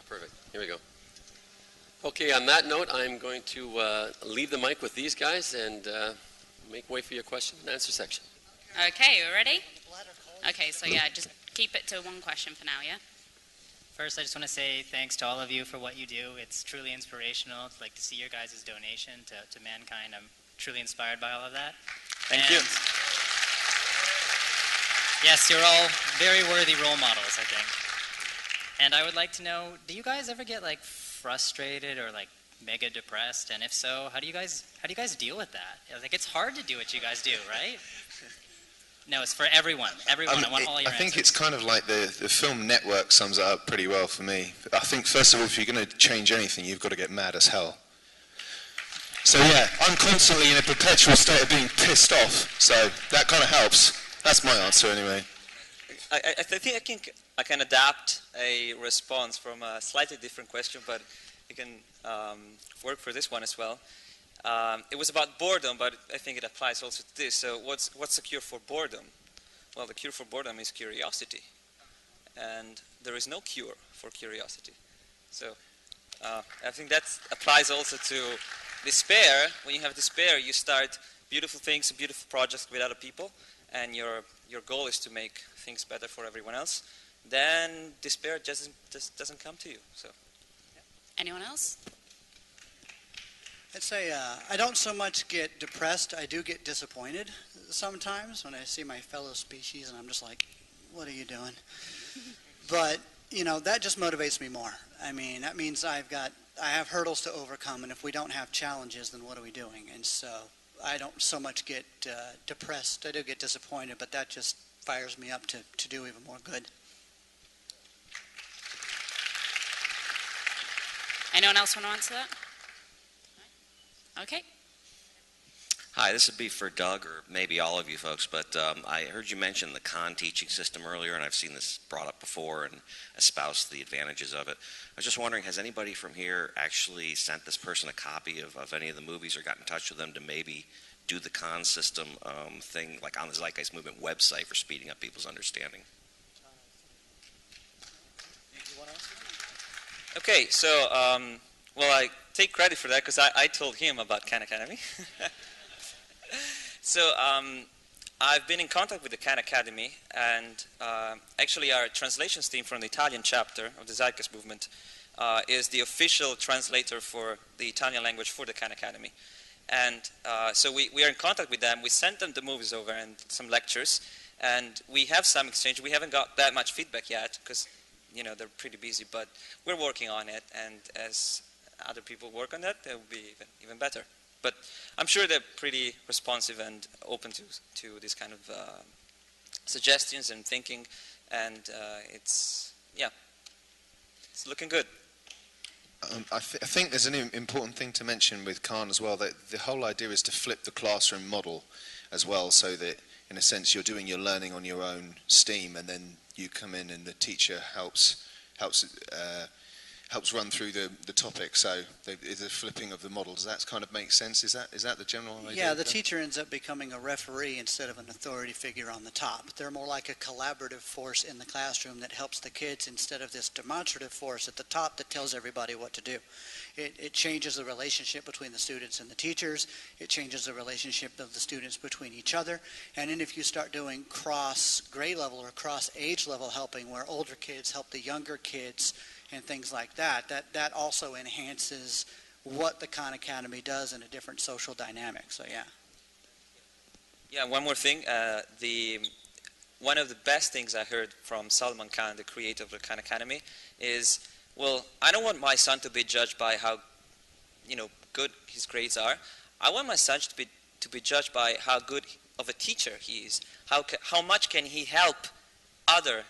Perfect. Here we go. Okay, on that note, I'm going to leave the mic with these guys and make way for your question and answer section. Okay, you ready? Okay, so yeah, just keep it to one question for now, yeah? First, I just want to say thanks to all of you for what you do. It's truly inspirational. Like to see your guys' donation to mankind. I'm truly inspired by all of that. Thank you. Yes, you're all very worthy role models, I think. And I would like to know, do you guys ever get like frustrated or like mega depressed? And if so, how do you guys deal with that? Like it's hard to do what you guys do, right? No, it's for everyone. Everyone. I want all your I think answers. it's kind of like the film Network sums it up pretty well for me. I think, first of all, if you're going to change anything, you've got to get mad as hell. So yeah, I'm constantly in a perpetual state of being pissed off, so that kind of helps. That's my answer anyway. I think I can adapt a response from a slightly different question, but it can work for this one as well. It was about boredom, but I think it applies also to this. So what's the cure for boredom? Well, the cure for boredom is curiosity. And there is no cure for curiosity. So I think that applies also to despair. When you have despair, you start beautiful things, beautiful projects with other people, and your goal is to make things better for everyone else. Then despair just doesn't come to you. So. Yeah. Anyone else? I'd say I don't so much get depressed. I do get disappointed sometimes when I see my fellow species and I'm just like, what are you doing? But, you know, that just motivates me more. I mean, that means I have hurdles to overcome, and if we don't have challenges, then what are we doing? And so I don't so much get depressed. I do get disappointed, but that just fires me up to do even more good. Anyone else want to answer that? Okay. Hi, this would be for Doug or maybe all of you folks, but I heard you mention the Khan teaching system earlier, and I've seen this brought up before and espoused the advantages of it. I was just wondering, has anybody from here actually sent this person a copy of any of the movies or got in touch with them to maybe do the Khan system thing, like on the Zeitgeist Movement website for speeding up people's understanding? Okay, so, well, I take credit for that because I told him about Khan Academy. So, I've been in contact with the Khan Academy, and actually our translations team from the Italian chapter of the Zeitgeist Movement is the official translator for the Italian language for the Khan Academy. And so we are in contact with them. We sent them the movies over and some lectures, and we have some exchange. We haven't got that much feedback yet because, you know, they're pretty busy, but we're working on it, and as other people work on that, it will be even better. But I'm sure they're pretty responsive and open to this kind of suggestions and thinking, and it's looking good. I think there's an important thing to mention with Khan as well, that the whole idea is to flip the classroom model as well, so that in a sense you're doing your learning on your own steam, and then you come in and the teacher helps run through the topic. So it's a flipping of the model. Does that kind of make sense? Is that the general idea? Yeah, the teacher ends up becoming a referee instead of an authority figure on the top. They're more like a collaborative force in the classroom that helps the kids instead of this demonstrative force at the top that tells everybody what to do. It changes the relationship between the students and the teachers. It changes the relationship of the students between each other. And then if you start doing cross grade level or cross age level helping, where older kids help the younger kids and things like that, that also enhances what the Khan Academy does in a different social dynamic. So yeah. Yeah, one more thing. One of the best things I heard from Salman Khan, the creator of the Khan Academy, is, well, I don't want my son to be judged by how, good his grades are. I want my son to be judged by how good of a teacher he is. How much can he help other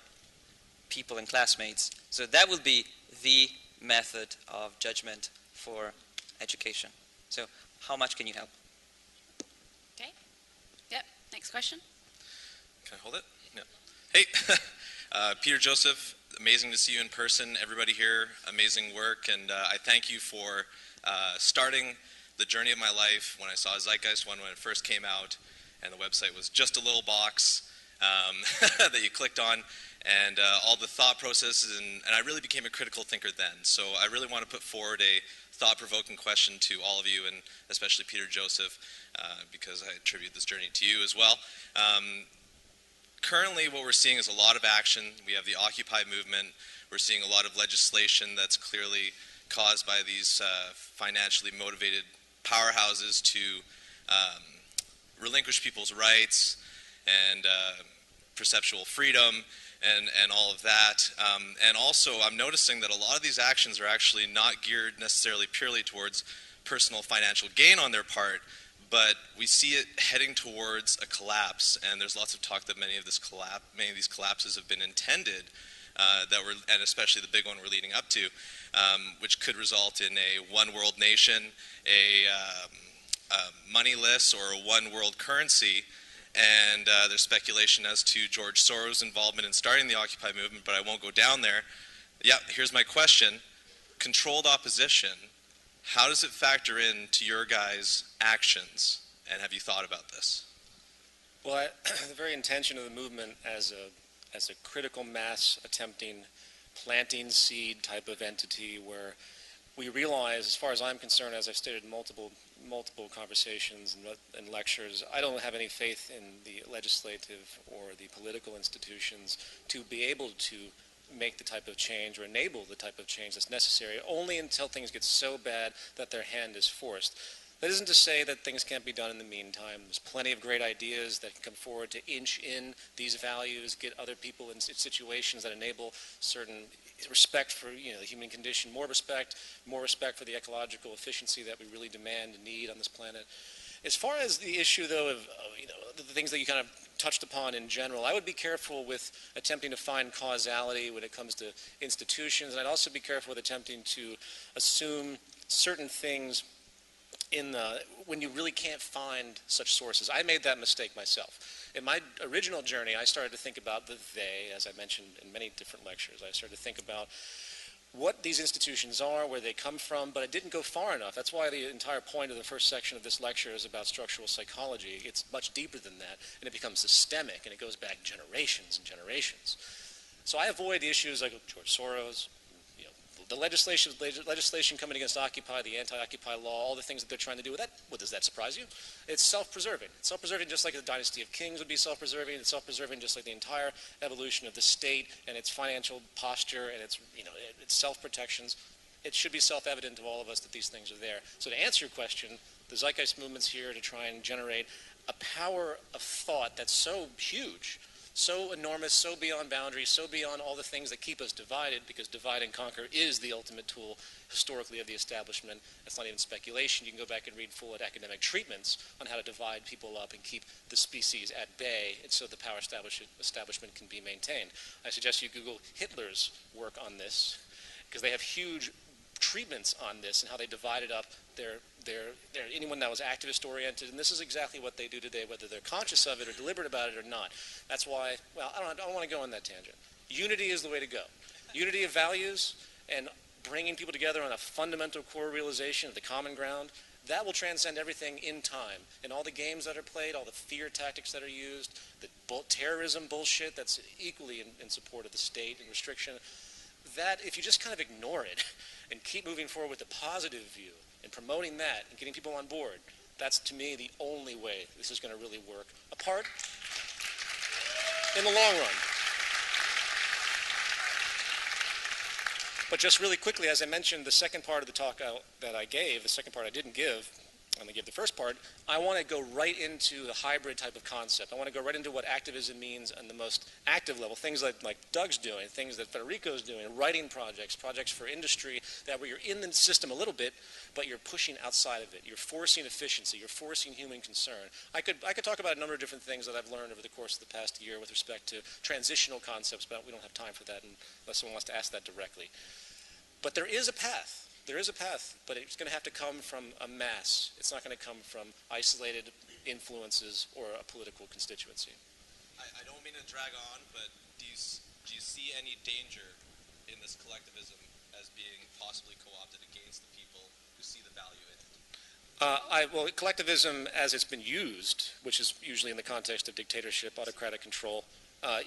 people and classmates? So that will be the method of judgment for education. So how much can you help? Okay. Yep. Next question. Can I hold it? Yeah. Hey, Peter Joseph. Amazing to see you in person. Everybody here, amazing work, and I thank you for starting the journey of my life when I saw Zeitgeist when it first came out, and the website was just a little box that you clicked on, and all the thought processes, and I really became a critical thinker then. So I really want to put forward a thought-provoking question to all of you, and especially Peter Joseph, because I attribute this journey to you as well. Currently, what we're seeing is a lot of action. We have the Occupy movement. We're seeing a lot of legislation that's clearly caused by these financially motivated powerhouses to relinquish people's rights and perceptual freedom and all of that. And also, I'm noticing that a lot of these actions are actually not geared necessarily purely towards personal financial gain on their part, but we see it heading towards a collapse, and there's lots of talk that many of these collapses have been intended, and especially the big one we're leading up to, which could result in a one world nation, a moneyless or a one world currency. And there's speculation as to George Soros' involvement in starting the Occupy movement, but I won't go down there. Yeah, here's my question. Controlled opposition, how does it factor into your guys' actions, and have you thought about this? Well, the very intention of the movement as a critical mass planting seed type of entity where we realize, as far as I'm concerned, as I've stated in multiple conversations and lectures, I don't have any faith in the legislative or the political institutions to be able to make the type of change or enable the type of change that's necessary, only until things get so bad that their hand is forced. That isn't to say that things can't be done in the meantime. There's plenty of great ideas that can come forward to inch in these values, get other people in situations that enable certain respect for the human condition, more respect for the ecological efficiency that we really demand and need on this planet. As far as the issue, though, of the things that you kind of touched upon in general, I would be careful with attempting to find causality when it comes to institutions, and I'd also be careful with attempting to assume certain things when you really can't find such sources. I made that mistake myself. In my original journey, I started to think about the they, as I mentioned in many different lectures. I started to think about what these institutions are, where they come from, but I didn't go far enough. That's why the entire point of the first section of this lecture is about structural psychology. It's much deeper than that, and it becomes systemic, and it goes back generations and generations. So I avoid issues like George Soros, the legislation coming against Occupy, the anti-Occupy law, all the things that they're trying to do with that. Well, does that surprise you? It's self-preserving. It's self-preserving just like the dynasty of kings would be self-preserving. It's self-preserving just like the entire evolution of the state and its financial posture and its self-protections. It should be self-evident to all of us that these things are there. So to answer your question, the Zeitgeist movement's here to try and generate a power of thought that's so huge, so enormous, so beyond boundaries, so beyond all the things that keep us divided, because divide and conquer is the ultimate tool historically of the establishment. That's not even speculation. You can go back and read full academic treatments on how to divide people up and keep the species at bay, and so the power establishment can be maintained. I suggest you Google Hitler's work on this, because they have huge treatments on this and how they divided up anyone that was activist oriented, and this is exactly what they do today, whether they're conscious of it or deliberate about it or not. That's why, well, I don't want to go on that tangent. Unity is the way to go. Unity of values and bringing people together on a fundamental core realization of the common ground, that will transcend everything in time. And all the games that are played, all the fear tactics that are used, the terrorism bullshit that's equally in support of the state and restriction, that if you just kind of ignore it and keep moving forward with a positive view and promoting that and getting people on board, that's to me the only way this is going to really work. Apart in the long run. But just really quickly, as I mentioned, the second part of the talk that I gave, the second part I didn't give, I'm going to give the first part, I want to go right into the hybrid type of concept. I want to go right into what activism means on the most active level, things like Doug's doing, things that Federico's doing, writing projects for industry, that where you're in the system a little bit, but you're pushing outside of it. You're forcing efficiency. You're forcing human concern. I could talk about a number of different things that I've learned over the course of the past year with respect to transitional concepts, but we don't have time for that unless someone wants to ask that directly. But there is a path. There is a path, but it's going to have to come from a mass. It's not going to come from isolated influences or a political constituency. I don't mean to drag on, but do you see any danger in this collectivism as being possibly co-opted against the people who see the value in it? Well, collectivism, as it's been used, which is usually in the context of dictatorship, autocratic control,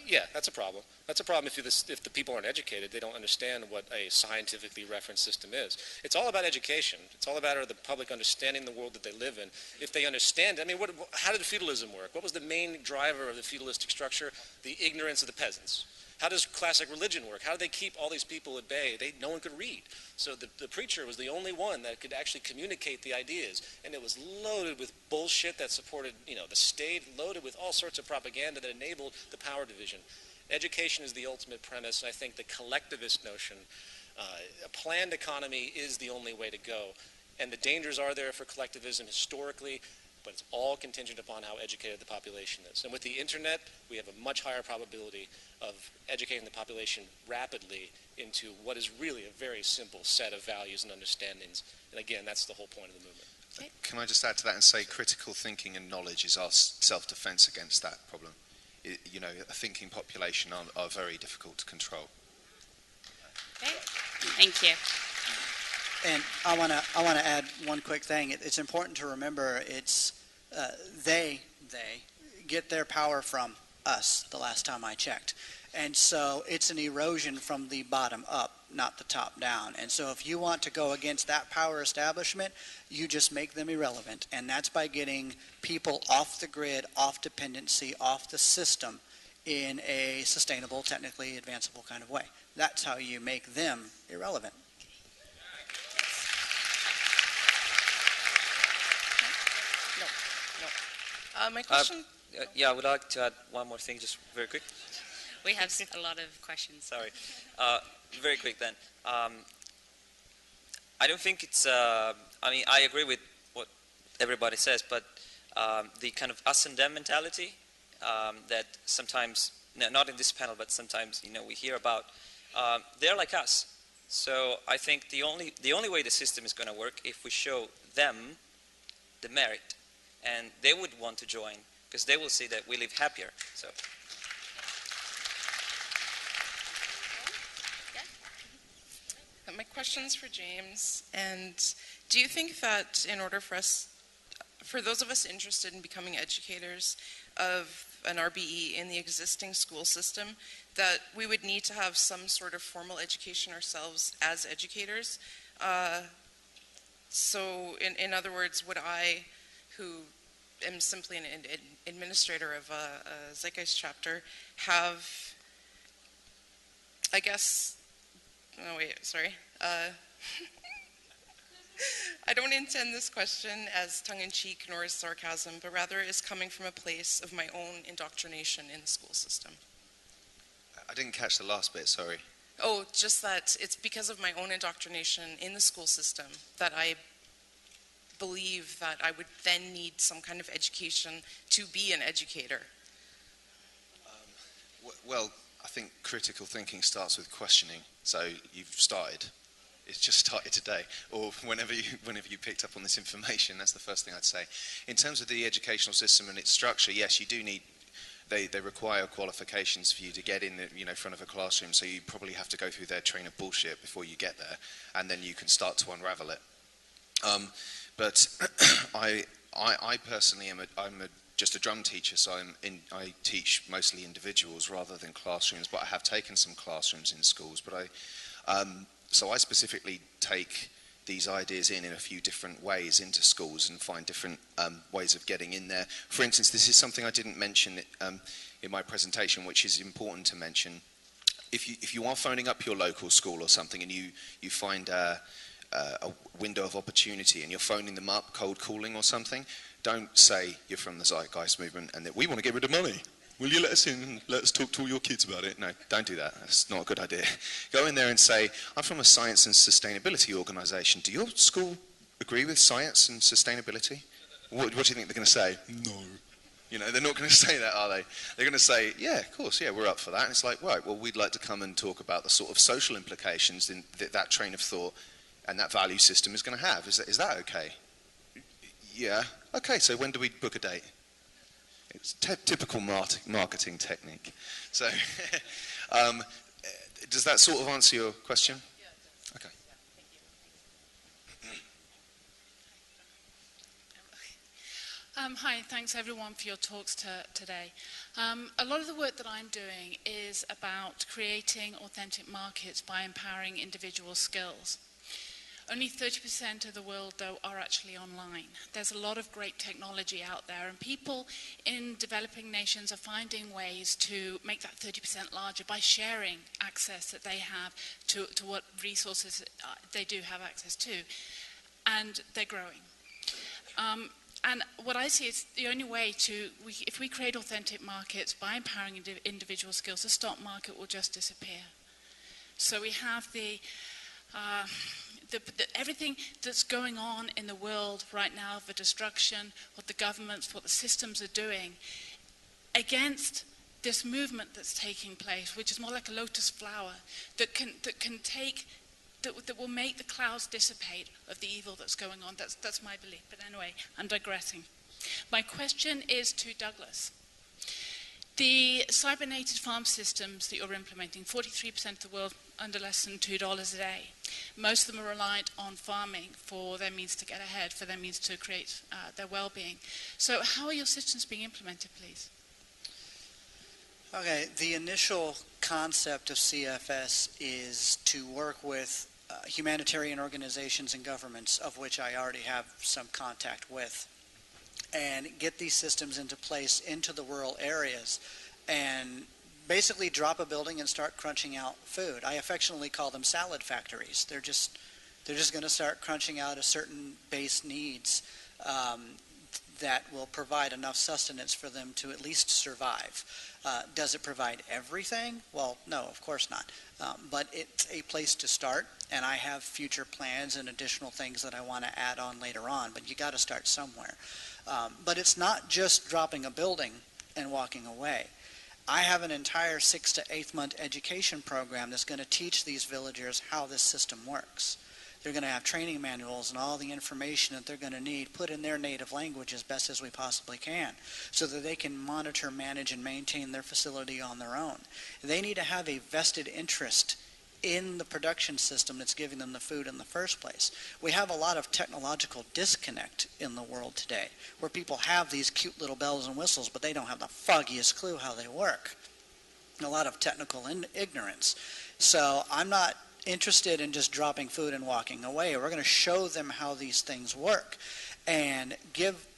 Yeah, that's a problem. That's a problem if the people aren't educated, they don't understand what a scientifically referenced system is. It's all about education. It's all about the public understanding the world that they live in. If they understand, I mean, how did feudalism work? What was the main driver of the feudalistic structure? The ignorance of the peasants. How does classic religion work? How do they keep all these people at bay? No one could read. So the preacher was the only one that could actually communicate the ideas. And it was loaded with bullshit that supported, the state, loaded with all sorts of propaganda that enabled the power division. Education is the ultimate premise. And I think the collectivist notion, a planned economy is the only way to go. And the dangers are there for collectivism historically, but it's all contingent upon how educated the population is. And with the internet, we have a much higher probability of educating the population rapidly into what is really a very simple set of values and understandings. And again, that's the whole point of the movement. Okay. Can I just add to that and say critical thinking and knowledge is our self-defense against that problem? A thinking population are very difficult to control. Okay, thank you. And I want to add one quick thing. It's important to remember they get their power from us the last time I checked. And so it's an erosion from the bottom up, not the top down. And so if you want to go against that power establishment, you just make them irrelevant. And that's by getting people off the grid, off dependency, off the system in a sustainable, technically advanceable kind of way. That's how you make them irrelevant. My question... yeah, I would like to add one more thing, just very quick. We have a lot of questions. Sorry. Very quick then. I don't think it's... I agree with what everybody says, but the kind of us and them mentality that sometimes, not in this panel, but sometimes, we hear about, they're like us. So I think the only way the system is going to work if we show them the merit, and they would want to join because they will see that we live happier. So. My question's for James. And do you think that in order for those of us interested in becoming educators of an RBE in the existing school system, that we would need to have some sort of formal education ourselves as educators? So in other words, would I, who am simply an administrator of a Zeitgeist chapter, have, I guess, oh wait, sorry. I don't intend this question as tongue-in-cheek nor as sarcasm, but rather as coming from a place of my own indoctrination in the school system. I didn't catch the last bit, sorry. Oh, just that it's because of my own indoctrination in the school system that I believe that I would then need some kind of education to be an educator. Well, I think critical thinking starts with questioning. So you've started. It's just started today, or whenever you picked up on this information. That's the first thing I'd say. In terms of the educational system and its structure, yes, you do need. They require qualifications for you to get in the front of a classroom. So you probably have to go through their train of bullshit before you get there, and then you can start to unravel it. But I personally am just a drum teacher, so I teach mostly individuals rather than classrooms, but I have taken some classrooms in schools. But so I specifically take these ideas in a few different ways into schools and find different ways of getting in there. For instance, this is something I didn't mention in my presentation, which is important to mention. If you are phoning up your local school or something and you find a window of opportunity and you're phoning them up, cold calling or something, don't say you're from the Zeitgeist movement and that we want to get rid of money. Will you let us in and let us talk to all your kids about it? No, don't do that. That's not a good idea. Go in there and say, I'm from a science and sustainability organisation. Do your school agree with science and sustainability? What do you think they're going to say? No. They're not going to say that, are they? They're going to say, yeah, of course, yeah, we're up for that. And it's like, right, well, we'd like to come and talk about the sort of social implications that train of thought and that value system is going to have. Is that okay? Yeah. Okay, so when do we book a date? It's typical marketing technique. So, does that sort of answer your question? Yeah. Okay. Hi, thanks everyone for your talks today. A lot of the work that I'm doing is about creating authentic markets by empowering individual skills. Only 30% of the world, though, are actually online. There's a lot of great technology out there, and people in developing nations are finding ways to make that 30% larger by sharing access that they have to what resources they do have access to, and they're growing. And what I see is the only way if we create authentic markets by empowering individual skills, the stock market will just disappear. So we have everything that's going on in the world right now, the destruction, what the governments, what the systems are doing, against this movement that's taking place, which is more like a lotus flower, that will make the clouds dissipate of the evil that's going on. That's my belief. But anyway, I'm digressing. My question is to Douglas. The cybernated farm systems that you're implementing, 43% of the world under less than $2 a day. Most of them are reliant on farming for their means to get ahead, for their means to create their well-being. So how are your systems being implemented, please? Okay, the initial concept of CFS is to work with humanitarian organizations and governments, of which I already have some contact with, and get these systems into place into the rural areas and basically drop a building and start crunching out food. I affectionately call them salad factories. They're just going to start crunching out a certain base needs that will provide enough sustenance for them to at least survive. Does it provide everything? Well, no, of course not. But it's a place to start, and I have future plans and additional things that I want to add on later on, but you got to start somewhere. But it's not just dropping a building and walking away. I have an entire 6 to 8 month education program that's going to teach these villagers how this system works. They're going to have training manuals and all the information that they're going to need put in their native language as best as we possibly can so that they can monitor, manage, and maintain their facility on their own. They need to have a vested interest in the production system that's giving them the food in the first place. We have a lot of technological disconnect in the world today where people have these cute little bells and whistles, but they don't have the foggiest clue how they work. A lot of technical ignorance. So I'm not interested in just dropping food and walking away. We're going to show them how these things work and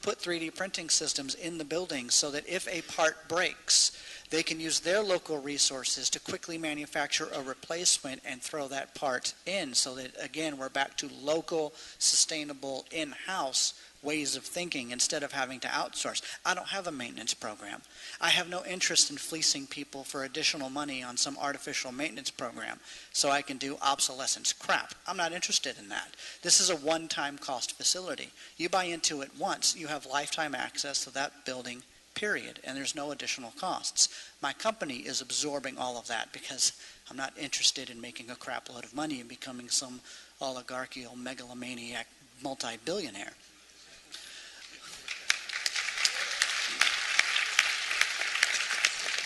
put 3D printing systems in the buildings so that if a part breaks, they can use their local resources to quickly manufacture a replacement and throw that part in so that, again, we're back to local, sustainable, in-house ways of thinking instead of having to outsource. I don't have a maintenance program. I have no interest in fleecing people for additional money on some artificial maintenance program so I can do obsolescence crap. I'm not interested in that. This is a one-time cost facility. You buy into it once, you have lifetime access to that building, period, and there's no additional costs. My company is absorbing all of that because I'm not interested in making a crap load of money and becoming some oligarchical megalomaniac multi-billionaire.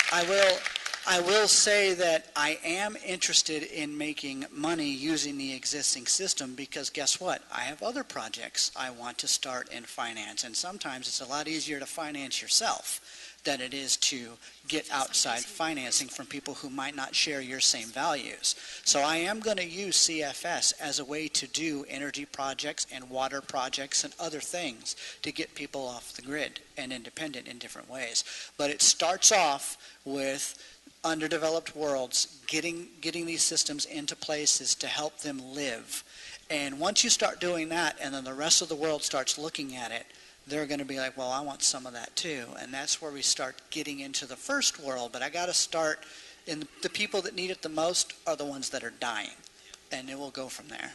I will say that I am interested in making money using the existing system because guess what? I have other projects I want to start and finance, and sometimes it's a lot easier to finance yourself than it is to get outside financing from people who might not share your same values. So I am going to use CFS as a way to do energy projects and water projects and other things to get people off the grid and independent in different ways. But it starts off with underdeveloped worlds getting these systems into places to help them live. And once you start doing that and then the rest of the world starts looking at it, they're going to be like, well, I want some of that too. And that's where we start getting into the first world. But I got to start, and the people that need it the most are the ones that are dying. And it will go from there.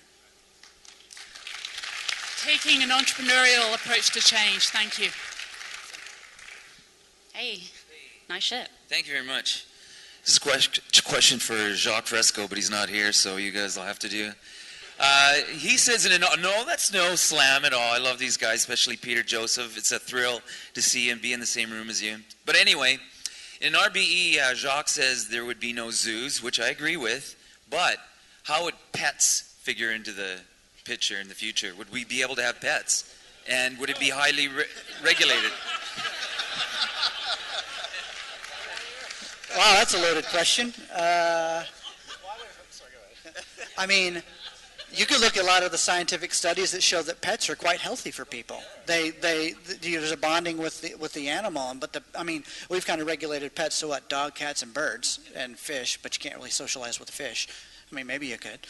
Taking an entrepreneurial approach to change. Thank you. Hey, nice ship. Thank you very much. This is a question for Jacques Fresco, but he's not here, so you guys will have to do. He says, no, that's no slam at all. I love these guys, especially Peter Joseph. It's a thrill to see him be in the same room as you. But anyway, in RBE, Jacques says there would be no zoos, which I agree with. But how would pets figure into the picture in the future? Would we be able to have pets? And would it be highly regulated? Wow, that's a loaded question. I mean, you could look at a lot of the scientific studies that show that pets are quite healthy for people. There's a bonding with the animal, but I mean, we've kind of regulated pets to what? Dog, cats, and birds, and fish, but you can't really socialize with a fish. I mean, maybe you could,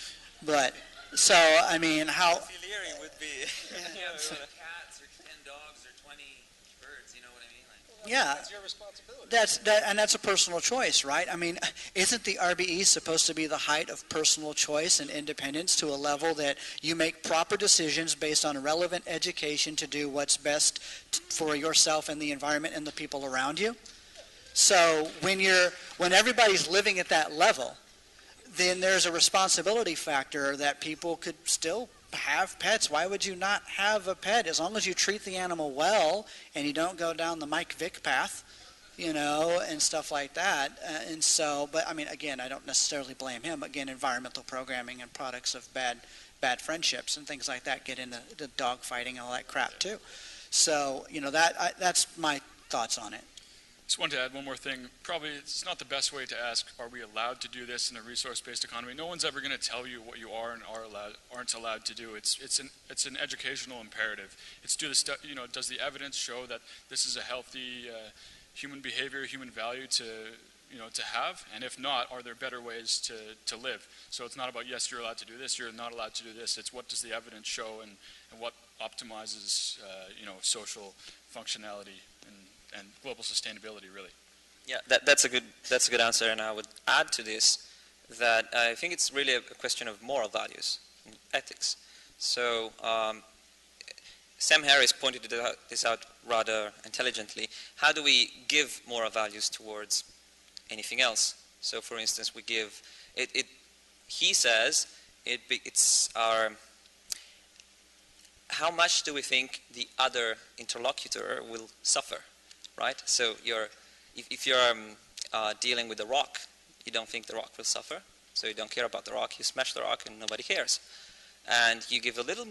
but so I mean, how? Affiliating would be. Cats or 10 dogs or 20 birds. You know what I mean? Yeah. That's your responsibility. That's a personal choice, right? I mean, isn't the RBE supposed to be the height of personal choice and independence to a level that you make proper decisions based on relevant education to do what's best for yourself and the environment and the people around you? So when everybody's living at that level, then there's a responsibility factor that people could still have pets. Why would you not have a pet? As long as you treat the animal well and you don't go down the Mike Vick path, and stuff like that. And so, but I mean, again, I don't necessarily blame him. Again, environmental programming and products of bad friendships and things like that get into the dog fighting and all that crap too. So, that's my thoughts on it. Just wanted to add one more thing. Probably it's not the best way to ask, are we allowed to do this in a resource-based economy? No one's ever going to tell you what you are and aren't allowed to do. It's an educational imperative. It's does the evidence show that this is a healthy human behavior, human value to have? And if not, are there better ways to live? So it's not about, yes, you're allowed to do this, you're not allowed to do this. It's what does the evidence show and what optimizes social functionality and global sustainability, really. Yeah, that's a good answer, and I would add to this that I think it's really a question of moral values and ethics. So Sam Harris pointed this out rather intelligently. How do we give moral values towards anything else? So, for instance, we give it. He says it's our. How much do we think the other interlocutor will suffer? Right? So if you're dealing with the rock, you don't think the rock will suffer, so you don't care about the rock. You smash the rock and nobody cares. And you give a little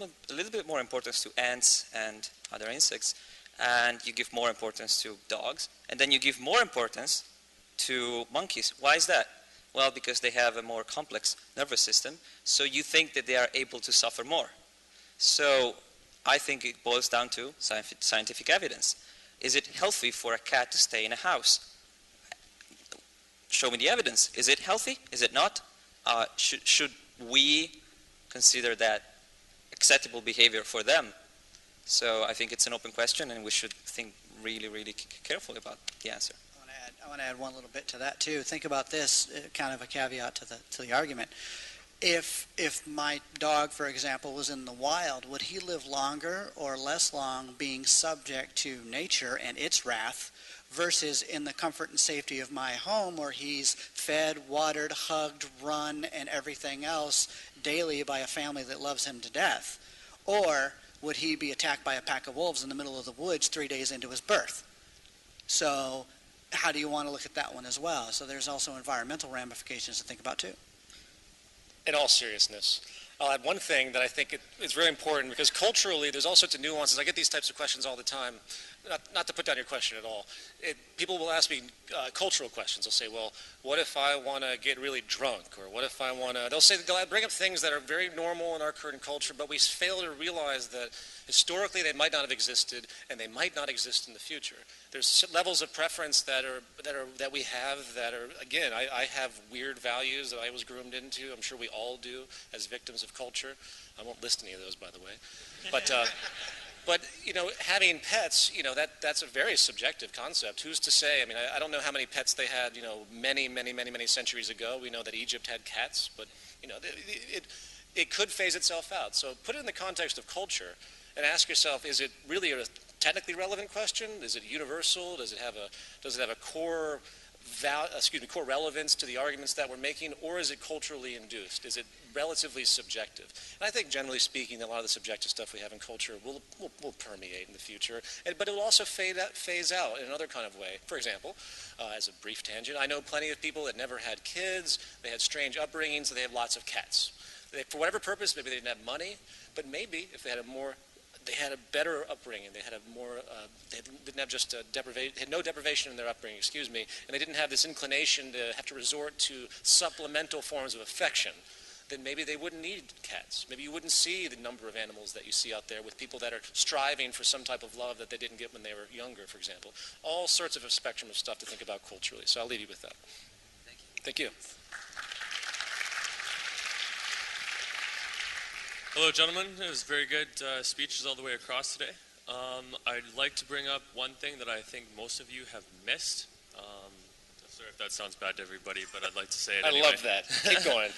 bit more importance to ants and other insects, and you give more importance to dogs, and then you give more importance to monkeys. Why is that? Well, because they have a more complex nervous system, so you think that they are able to suffer more. So I think it boils down to scientific evidence. Is it healthy for a cat to stay in a house? Show me the evidence. Is it healthy? Is it not? Should we consider that acceptable behavior for them? So I think it's an open question, and we should think really, really carefully about the answer. I want to add one little bit to that too. Think about this, kind of a caveat to the argument. If my dog, for example, was in the wild, would he live longer or less long being subject to nature and its wrath versus in the comfort and safety of my home where he's fed, watered, hugged, run, and everything else daily by a family that loves him to death? Or would he be attacked by a pack of wolves in the middle of the woods 3 days into his birth? So how do you want to look at that one as well? So there's also environmental ramifications to think about too. In all seriousness, I'll add one thing that I think is very important, because culturally there's all sorts of nuances. I get these types of questions all the time. Not to put down your question at all. People will ask me cultural questions. They'll say, well, what if I want to get really drunk? Or what if I want to... They'll bring up things that are very normal in our current culture, but we fail to realize that historically they might not have existed, and they might not exist in the future. There's levels of preference that we have that are, again, I have weird values that I was groomed into. I'm sure we all do as victims of culture. I won't list any of those, by the way. But having pets, that's a very subjective concept. Who's to say? I mean, I don't know how many pets they had, many centuries ago. We know that Egypt had cats, but, it could phase itself out. So put it in the context of culture and ask yourself, is it really a technically relevant question? Is it universal? Does it have a core relevance to the arguments that we're making, or is it culturally induced? Is it relatively subjective? And I think, generally speaking, a lot of the subjective stuff we have in culture will permeate in the future, but it will also phase out in another kind of way. For example, as a brief tangent, I know plenty of people that never had kids. They had strange upbringings, so they have lots of cats. For whatever purpose, maybe they didn't have money, but maybe if they had they had a better upbringing. They had a more, they didn't have just deprivation, had no deprivation in their upbringing, excuse me, and they didn't have this inclination to have to resort to supplemental forms of affection, then maybe they wouldn't need cats. Maybe you wouldn't see the number of animals that you see out there with people that are striving for some type of love that they didn't get when they were younger, for example. All sorts of a spectrum of stuff to think about culturally. So I'll leave you with that. Thank you. Hello, gentlemen. It was very good speeches all the way across today. I'd like to bring up one thing that I think most of you have missed. Sorry if that sounds bad to everybody, but I'd like to say it anyway. I love that. Keep going.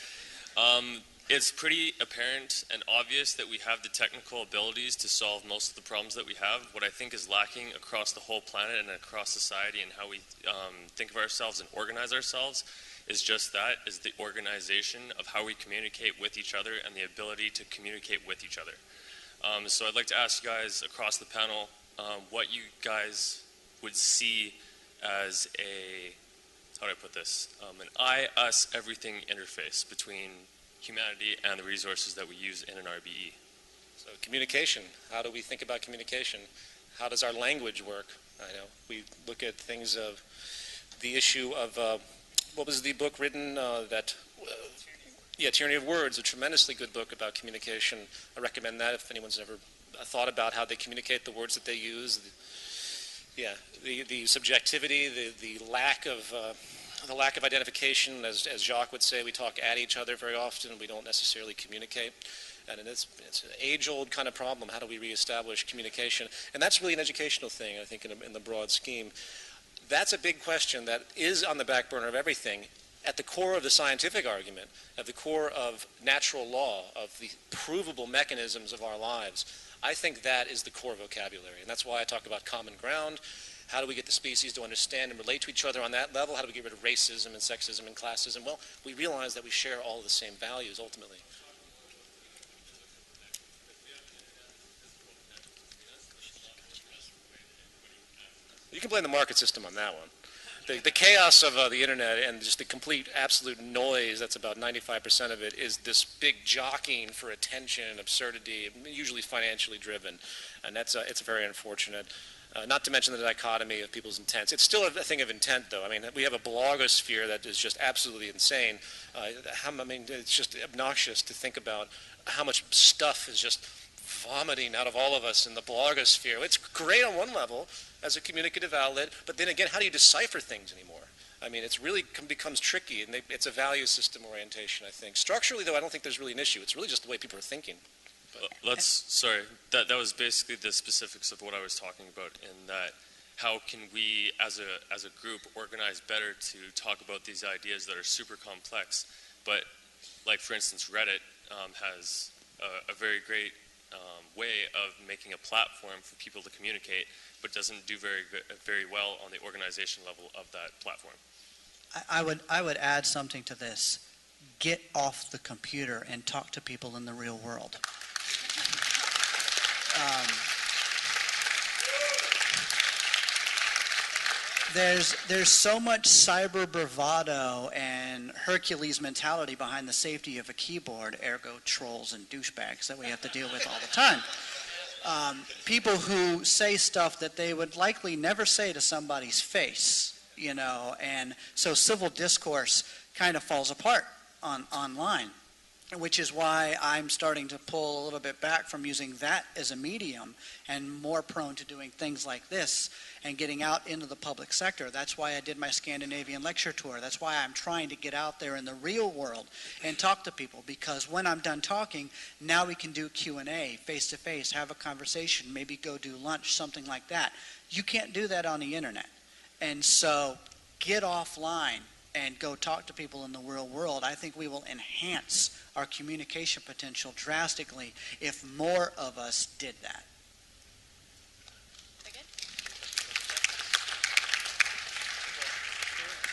It's pretty apparent and obvious that we have the technical abilities to solve most of the problems that we have. What I think is lacking across the whole planet and across society and how we think of ourselves and organize ourselves is just that, is the organization of how we communicate with each other and the ability to communicate with each other. So I'd like to ask you guys across the panel what you guys would see as a, how do I put this, an I, us, everything interface between humanity and the resources that we use in an RBE. So communication, how do we think about communication? How does our language work? I know we look at things of the issue of, what was the book written Tyranny of Words, a tremendously good book about communication. I recommend that if anyone's ever thought about how they communicate the words that they use. The subjectivity, the lack of identification, as Jacques would say, we talk at each other very often, we don't necessarily communicate. And it's an age-old kind of problem. How do we reestablish communication? And that's really an educational thing, I think, in the broad scheme. That's a big question that is on the back burner of everything. At the core of the scientific argument, at the core of natural law, of the provable mechanisms of our lives, I think that is the core vocabulary. And that's why I talk about common ground. How do we get the species to understand and relate to each other on that level? How do we get rid of racism and sexism and classism? Well, we realize that we share all of the same values ultimately. You can blame the market system on that one. The chaos of the internet and just the complete absolute noise, that's about 95% of it, is this big jockeying for attention and absurdity, usually financially driven. And it's very unfortunate. Not to mention the dichotomy of people's intents. It's still a thing of intent, though. I mean, we have a blogosphere that is just absolutely insane. It's just obnoxious to think about how much stuff is just vomiting out of all of us in the blogosphere. It's great on one level as a communicative outlet, but then again, how do you decipher things anymore? I mean, it's really becomes tricky, and it's a value system orientation, I think. Structurally, though, I don't think there's really an issue. It's really just the way people are thinking. Sorry, that was basically the specifics of what I was talking about, in that how can we, as a group, organize better to talk about these ideas that are super complex, but like, for instance, Reddit has a very great way of making a platform for people to communicate, but doesn't do very well on the organization level of that platform. I would add something to this. Get off the computer and talk to people in the real world. There's so much cyber bravado and Hercules mentality behind the safety of a keyboard, ergo trolls and douchebags, that we have to deal with all the time. People who say stuff that they would likely never say to somebody's face, you know, and so civil discourse kind of falls apart online, which is why I'm starting to pull a little bit back from using that as a medium and more prone to doing things like this and getting out into the public sector. That's why I did my Scandinavian lecture tour. That's why I'm trying to get out there in the real world and talk to people, because when I'm done talking, now we can do Q&A, face-to-face, have a conversation, maybe go do lunch, something like that. You can't do that on the internet. And so get offline and go talk to people in the real world. I think we will enhance our communication potential drastically if more of us did that.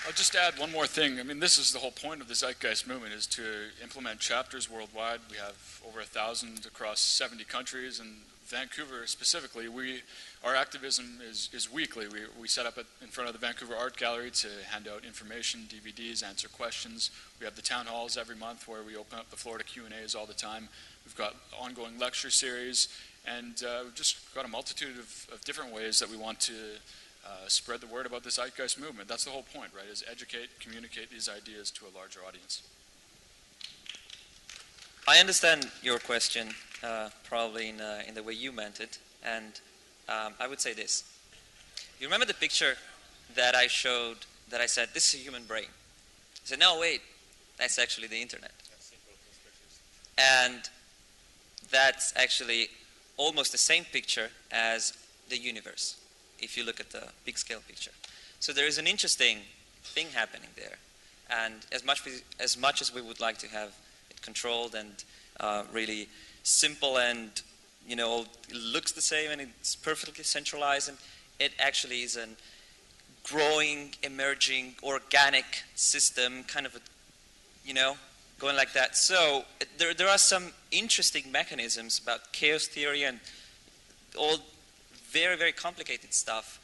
I'll just add one more thing. I mean, this is the whole point of the Zeitgeist movement, is to implement chapters worldwide. We have over 1,000 across 70 countries and Vancouver specifically, our activism is weekly. We set up in front of the Vancouver Art Gallery to hand out information, DVDs, answer questions. We have the town halls every month where we open up the floor to Q&As all the time. We've got ongoing lecture series, and we've just got a multitude of different ways that we want to spread the word about the Zeitgeist movement. That's the whole point, right, is educate, communicate these ideas to a larger audience. I understand your question probably in the way you meant it, and I would say this. You remember the picture that I showed that I said, this is a human brain? I said, no, wait, that's actually the internet. And that's actually almost the same picture as the universe, if you look at the big scale picture. So there is an interesting thing happening there. And as much as we would like to have it controlled and really simple and, you know, it looks the same and it's perfectly centralized, and it actually is a growing, emerging, organic system, kind of a, you know, going like that. So there are some interesting mechanisms about chaos theory and all very, very complicated stuff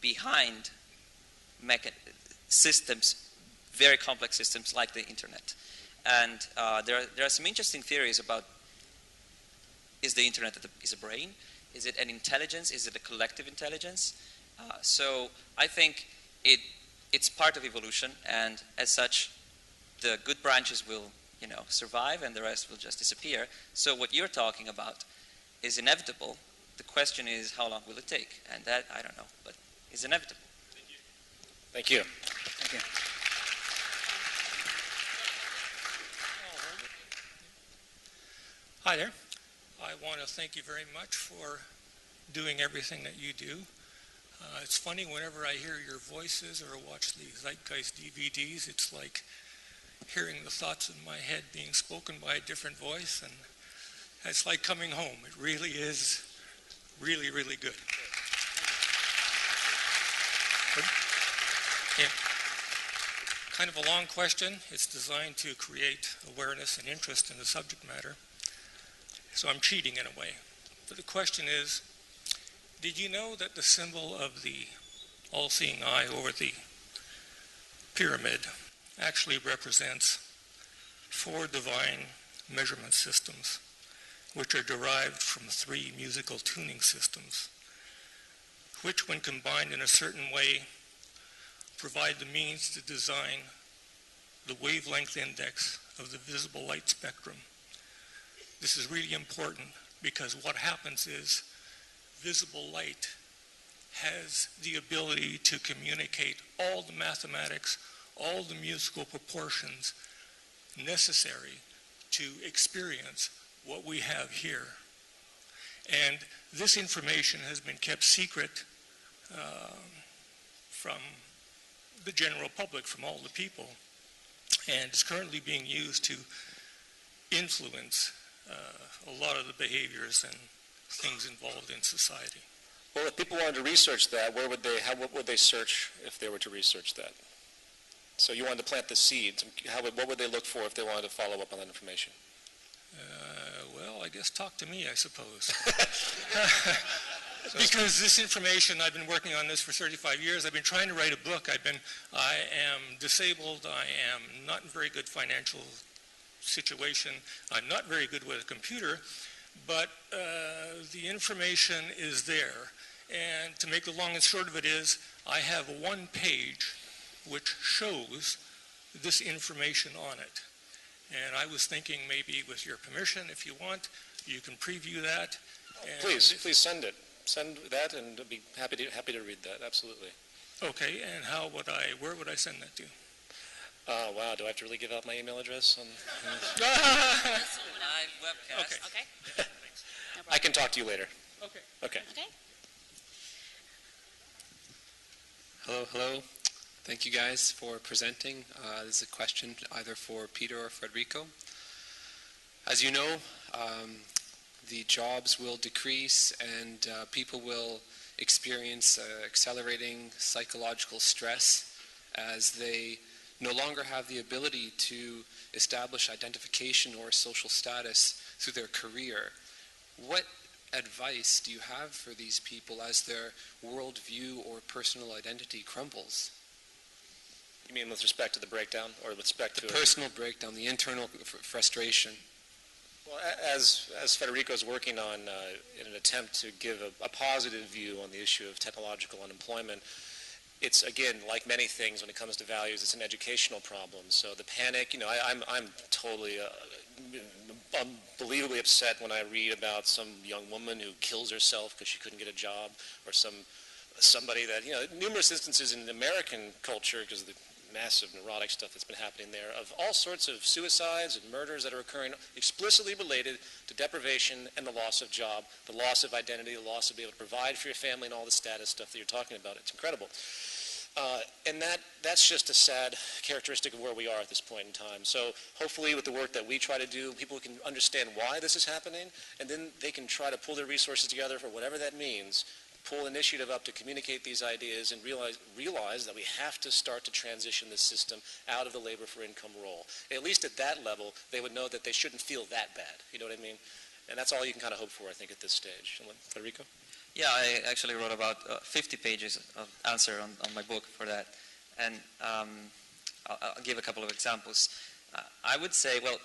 behind systems, very complex systems like the internet. And there are some interesting theories about, is the internet is a brain? Is it an intelligence? Is it a collective intelligence? So I think it's part of evolution, and as such, the good branches will, you know, survive and the rest will just disappear. So what you're talking about is inevitable. The question is, how long will it take? And that, I don't know, but it's inevitable. Thank you. Thank you. Hi there. I want to thank you very much for doing everything that you do. It's funny, whenever I hear your voices or watch the Zeitgeist DVDs, it's like hearing the thoughts in my head being spoken by a different voice, and it's like coming home. It really is really, really good. Yeah. Kind of a long question. It's designed to create awareness and interest in the subject matter. So I'm cheating in a way. But the question is, did you know that the symbol of the all-seeing eye over the pyramid actually represents 4 divine measurement systems, which are derived from 3 musical tuning systems, which, when combined in a certain way, provide the means to design the wavelength index of the visible light spectrum. This is really important because what happens is visible light has the ability to communicate all the mathematics, all the musical proportions necessary to experience what we have here. And this information has been kept secret from the general public, from all the people, and is currently being used to influence a lot of the behaviors and things involved in society. Well, if people wanted to research that, what would they search if they were to research that? So you wanted to plant the seeds. What would they look for if they wanted to follow up on that information? Well, I guess talk to me, I suppose. Because this information, I've been working on this for 35 years. I've been trying to write a book. I am disabled. I am not in very good financial situation. I'm not very good with a computer, but the information is there. And to make the long and short of it is, I have one page which shows this information on it. And I was thinking maybe with your permission, if you want, you can preview that. Please send it. Send that, and I'd be happy to read that. Absolutely. Okay, and where would I send that to? Wow, do I have to really give out my email address? Live webcast. Okay. I can talk to you later. Okay. Okay. Hello. Thank you guys for presenting. This is a question either for Peter or Federico. As you know, the jobs will decrease and people will experience accelerating psychological stress as they no longer have the ability to establish identification or social status through their career. What advice do you have for these people as their worldview or personal identity crumbles? You mean with respect to the breakdown, or with respect to the personal breakdown, the internal frustration? Well, as Federico's working on in an attempt to give a positive view on the issue of technological unemployment, it's, again, like many things when it comes to values, it's an educational problem. So the panic, I'm totally unbelievably upset when I read about some young woman who kills herself because she couldn't get a job, or somebody that, numerous instances in American culture, because of the massive neurotic stuff that's been happening there, of all sorts of suicides and murders that are occurring explicitly related to deprivation and the loss of job, the loss of identity, the loss of being able to provide for your family, and all the status stuff that you're talking about. It's incredible. And that's just a sad characteristic of where we are at this point in time. So hopefully with the work that we try to do, people can understand why this is happening, and then they can try to pull their resources together for whatever that means, pull initiative up to communicate these ideas, and realize that we have to start to transition this system out of the labor for income role. At least at that level, they would know that they shouldn't feel that bad. You know what I mean? And that's all you can kind of hope for, I think, at this stage. Federico? Yeah, I actually wrote about 50 pages of answer on my book for that. And I'll give a couple of examples. I would say, well,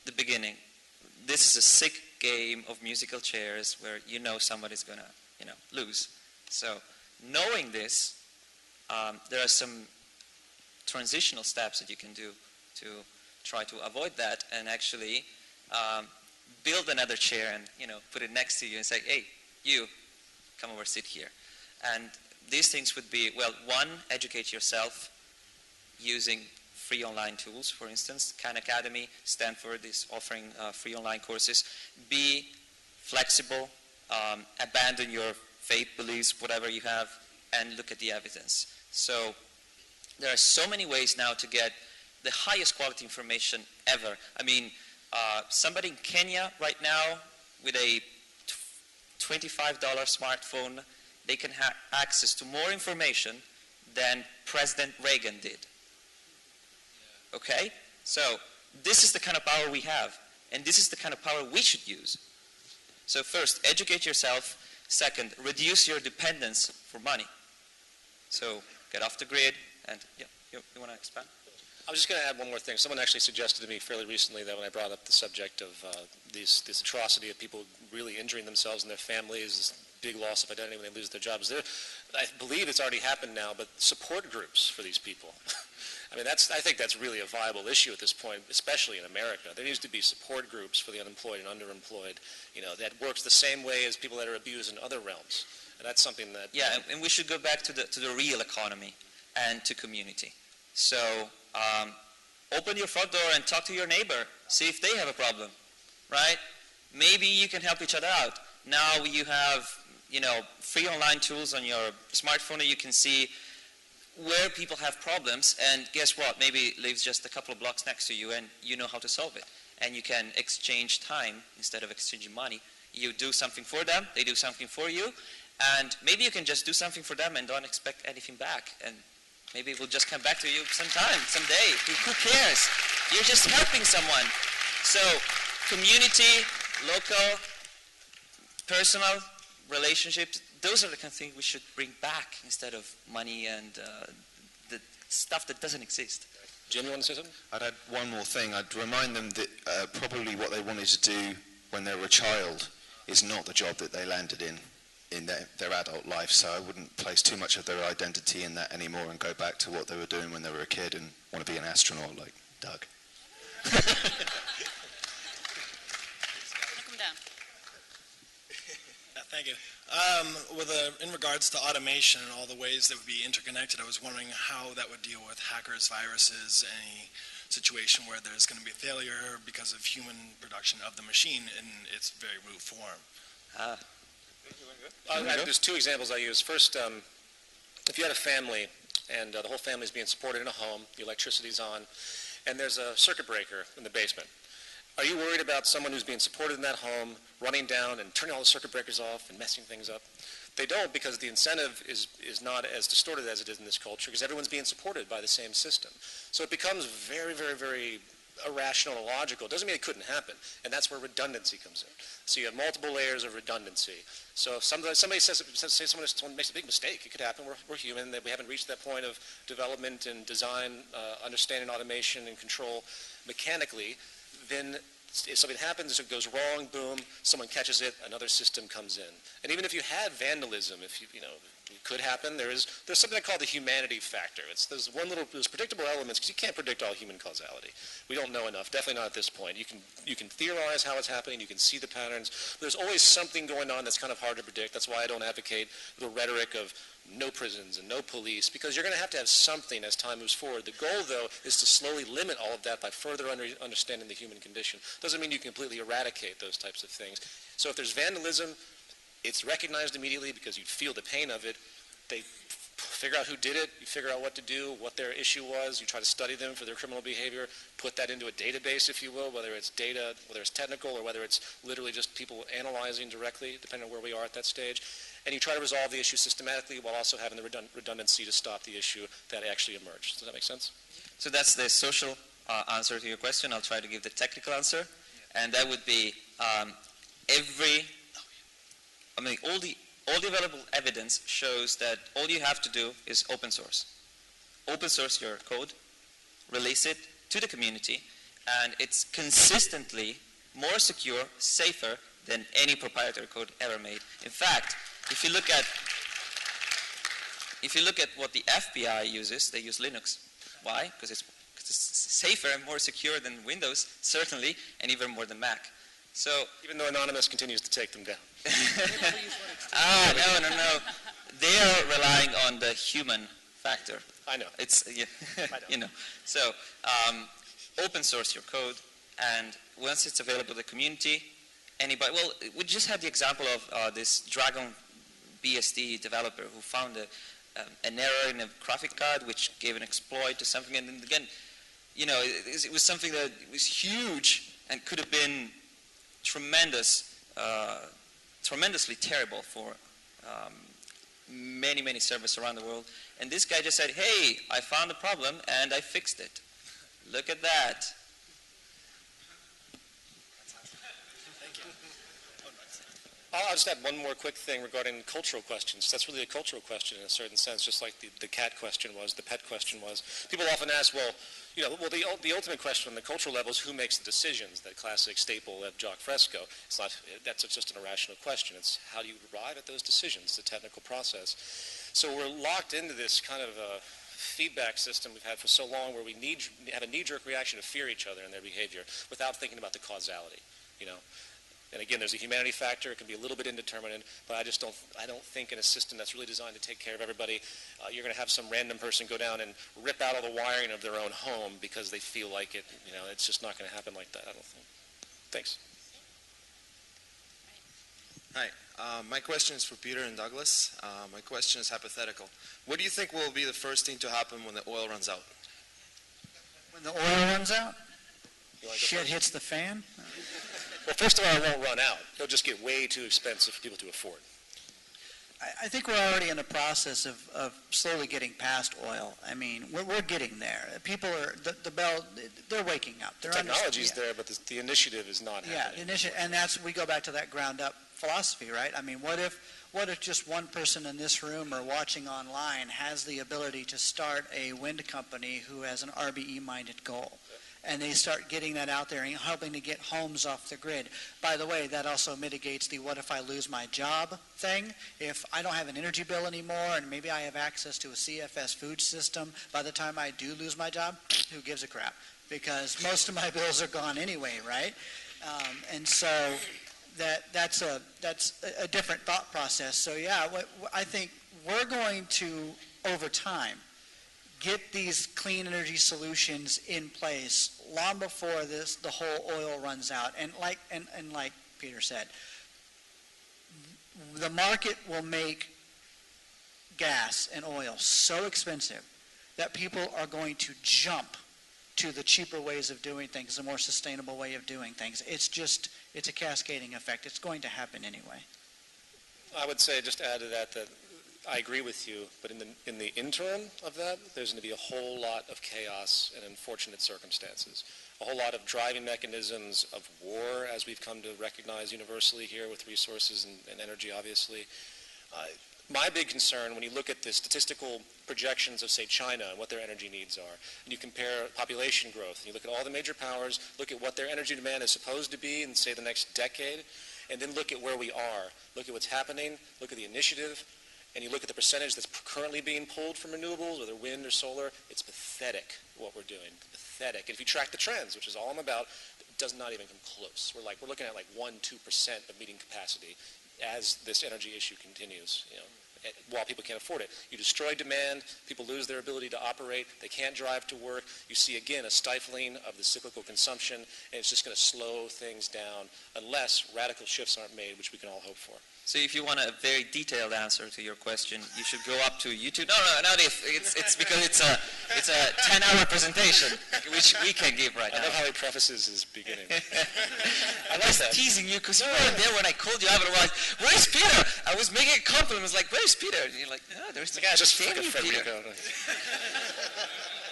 the beginning. This is a sick game of musical chairs where somebody's going to, lose. So knowing this, there are some transitional steps that you can do to try to avoid that, and actually build another chair and put it next to you and say, hey, you, come over, sit here. And these things would be, well, one, educate yourself using free online tools, for instance. Khan Academy, Stanford is offering free online courses. Be flexible, abandon your faith beliefs, whatever you have, and look at the evidence. So there are so many ways now to get the highest quality information ever. I mean, somebody in Kenya right now with a $25 smartphone, they can have access to more information than President Reagan did. Okay? So this is the kind of power we have, and this is the kind of power we should use. So first, educate yourself. Second, reduce your dependence for money. So get off the grid, and yeah, you want to expand? I was just going to add one more thing. Someone actually suggested to me fairly recently that when I brought up the subject of this atrocity of people really injuring themselves and their families, this big loss of identity when they lose their jobs, I believe it's already happened now, but support groups for these people. I mean, I think that's really a viable issue at this point, especially in America. There needs to be support groups for the unemployed and underemployed, that works the same way as people that are abused in other realms. And that's something that... Yeah, and we should go back to the real economy and to community. So open your front door and talk to your neighbor. See if they have a problem, right? Maybe you can help each other out. Now you have, free online tools on your smartphone that you can see where people have problems, and guess what? Maybe it lives just a couple of blocks next to you, and you know how to solve it. And you can exchange time instead of exchanging money. You do something for them, they do something for you, and maybe you can just do something for them and don't expect anything back. And maybe it will just come back to you sometime, someday. Who cares? You're just helping someone. So community, local, personal relationships, those are the kind of things we should bring back instead of money and the stuff that doesn't exist. Jim, you want to say something? I'd add one more thing. I'd remind them that probably what they wanted to do when they were a child is not the job that they landed in their adult life. So I wouldn't place too much of their identity in that anymore and go back to what they were doing when they were a kid and want to be an astronaut like Doug. Come down. Thank you. In regards to automation and all the ways that would be interconnected, I was wondering how that would deal with hackers, viruses, any situation where there's going to be a failure because of human production of the machine in its very root form. There's two examples I use. First, if you had a family and the whole family is being supported in a home, the electricity's on, and there's a circuit breaker in the basement. Are you worried about someone who's being supported in that home running down and turning all the circuit breakers off and messing things up? They don't, because the incentive is not as distorted as it is in this culture, because everyone's being supported by the same system. So it becomes very, very, very irrational or logical. It doesn't mean it couldn't happen. And that's where redundancy comes in. So you have multiple layers of redundancy. So if somebody someone makes a big mistake, it could happen. We're human. We haven't reached that point of development and design, understanding automation and control mechanically. Then if something happens, it goes wrong, boom, someone catches it, another system comes in. And even if you had vandalism, it could happen. There's something called the humanity factor. There's predictable elements, because you can't predict all human causality. We don't know enough, definitely not at this point. You can theorize how it's happening, you can see the patterns. There's always something going on that's kind of hard to predict. That's why I don't advocate the rhetoric of no prisons and no police, because you're going to have something as time moves forward. The goal, though, is to slowly limit all of that by further understanding the human condition. Doesn't mean you completely eradicate those types of things. So if there's vandalism, it's recognized immediately because you feel the pain of it. They figure out who did it, you figure out what to do, what their issue was, you try to study them for their criminal behavior, put that into a database, if you will, whether it's data, whether it's technical, or whether it's literally just people analyzing directly, depending on where we are at that stage. And you try to resolve the issue systematically while also having the redundancy to stop the issue that actually emerged. Does that make sense? So that's the social answer to your question. I'll try to give the technical answer. And that would be all the available evidence shows that all you have to do is open source. Open source your code, release it to the community, and it's consistently more secure, safer than any proprietary code ever made. In fact, if you look at what the FBI uses, they use Linux. Why? Because it's safer and more secure than Windows, certainly, and even more than Mac. So, even though Anonymous continues to take them down. No. They are relying on the human factor. I know. You know. So, open source your code, and once it's available to the community, anybody. Well, we just had the example of this Dragon BSD developer who found an error in a graphic card, which gave an exploit to something, and then again, it was something that was huge and could have been tremendously terrible for many servers around the world. And this guy just said, hey, I found a problem and I fixed it. Look at that. I'll just add one more quick thing regarding cultural questions. That's really a cultural question in a certain sense, just like the cat question was, the pet question was. People often ask, the ultimate question on the cultural level is who makes the decisions, that classic staple of Jacques Fresco. That's just an irrational question. It's how do you arrive at those decisions, the technical process. So we're locked into this kind of feedback system we've had for so long where we have a knee-jerk reaction to fear each other and their behavior without thinking about the causality, And again, there's a humanity factor. It can be a little bit indeterminate, but I don't think in a system that's really designed to take care of everybody, you're going to have some random person go down and rip out all the wiring of their own home because they feel like it. It's just not going to happen like that, I don't think. Thanks. Hi. My question is for Peter and Douglas. My question is hypothetical. What do you think will be the first thing to happen when the oil runs out? When the oil runs out? Shit hits the fan? Well, first of all, it won't run out. It'll just get way too expensive for people to afford. I think we're already in the process of slowly getting past oil. I mean, we're getting there. People are, they're waking up. The technology's there, but the initiative is not happening. Yeah, and we go back to that ground up philosophy, right? I mean, what if just one person in this room or watching online has the ability to start a wind company who has an RBE-minded goal? And they start getting that out there and helping to get homes off the grid. By the way, that also mitigates the what if I lose my job thing. If I don't have an energy bill anymore and maybe I have access to a CFS food system, by the time I do lose my job, who gives a crap? Because most of my bills are gone anyway, right? And so that's a different thought process. So yeah, I think we're going to, over time, get these clean energy solutions in place long before the whole oil runs out. And like Peter said, the market will make gas and oil so expensive that people are going to jump to the cheaper ways of doing things, a more sustainable way of doing things. It's a cascading effect. It's going to happen anyway. I would say, just to add to that I agree with you, but in the interim of that, there's going to be a whole lot of chaos and unfortunate circumstances. a whole lot of driving mechanisms of war, as we've come to recognize universally here with resources and energy, obviously. My big concern, when you look at the statistical projections of, say, China and what their energy needs are, and you compare population growth, and you look at all the major powers, look at what their energy demand is supposed to be in, say, the next decade, and then look at where we are. Look at what's happening, look at the initiative, and you look at the percentage that's currently being pulled from renewables, whether wind or solar, it's pathetic what we're doing, pathetic. And if you track the trends, which is all I'm about, it does not even come close. We're looking at like 1-2% of meeting capacity as this energy issue continues, while people can't afford it. You destroy demand, people lose their ability to operate, they can't drive to work. You see, again, a stifling of the cyclical consumption, and it's just going to slow things down unless radical shifts aren't made, which we can all hope for. So if you want a very detailed answer to your question, you should go up to YouTube. No, not if. It's because it's a 10-hour presentation, which we can give right now. I love how he prefaces his beginning. I was teasing you because you weren't there when I called you out. Otherwise, where's Peter? I was making a compliment. I was like, where's Peter? And you're like, oh, there's the guy just fucking Federico.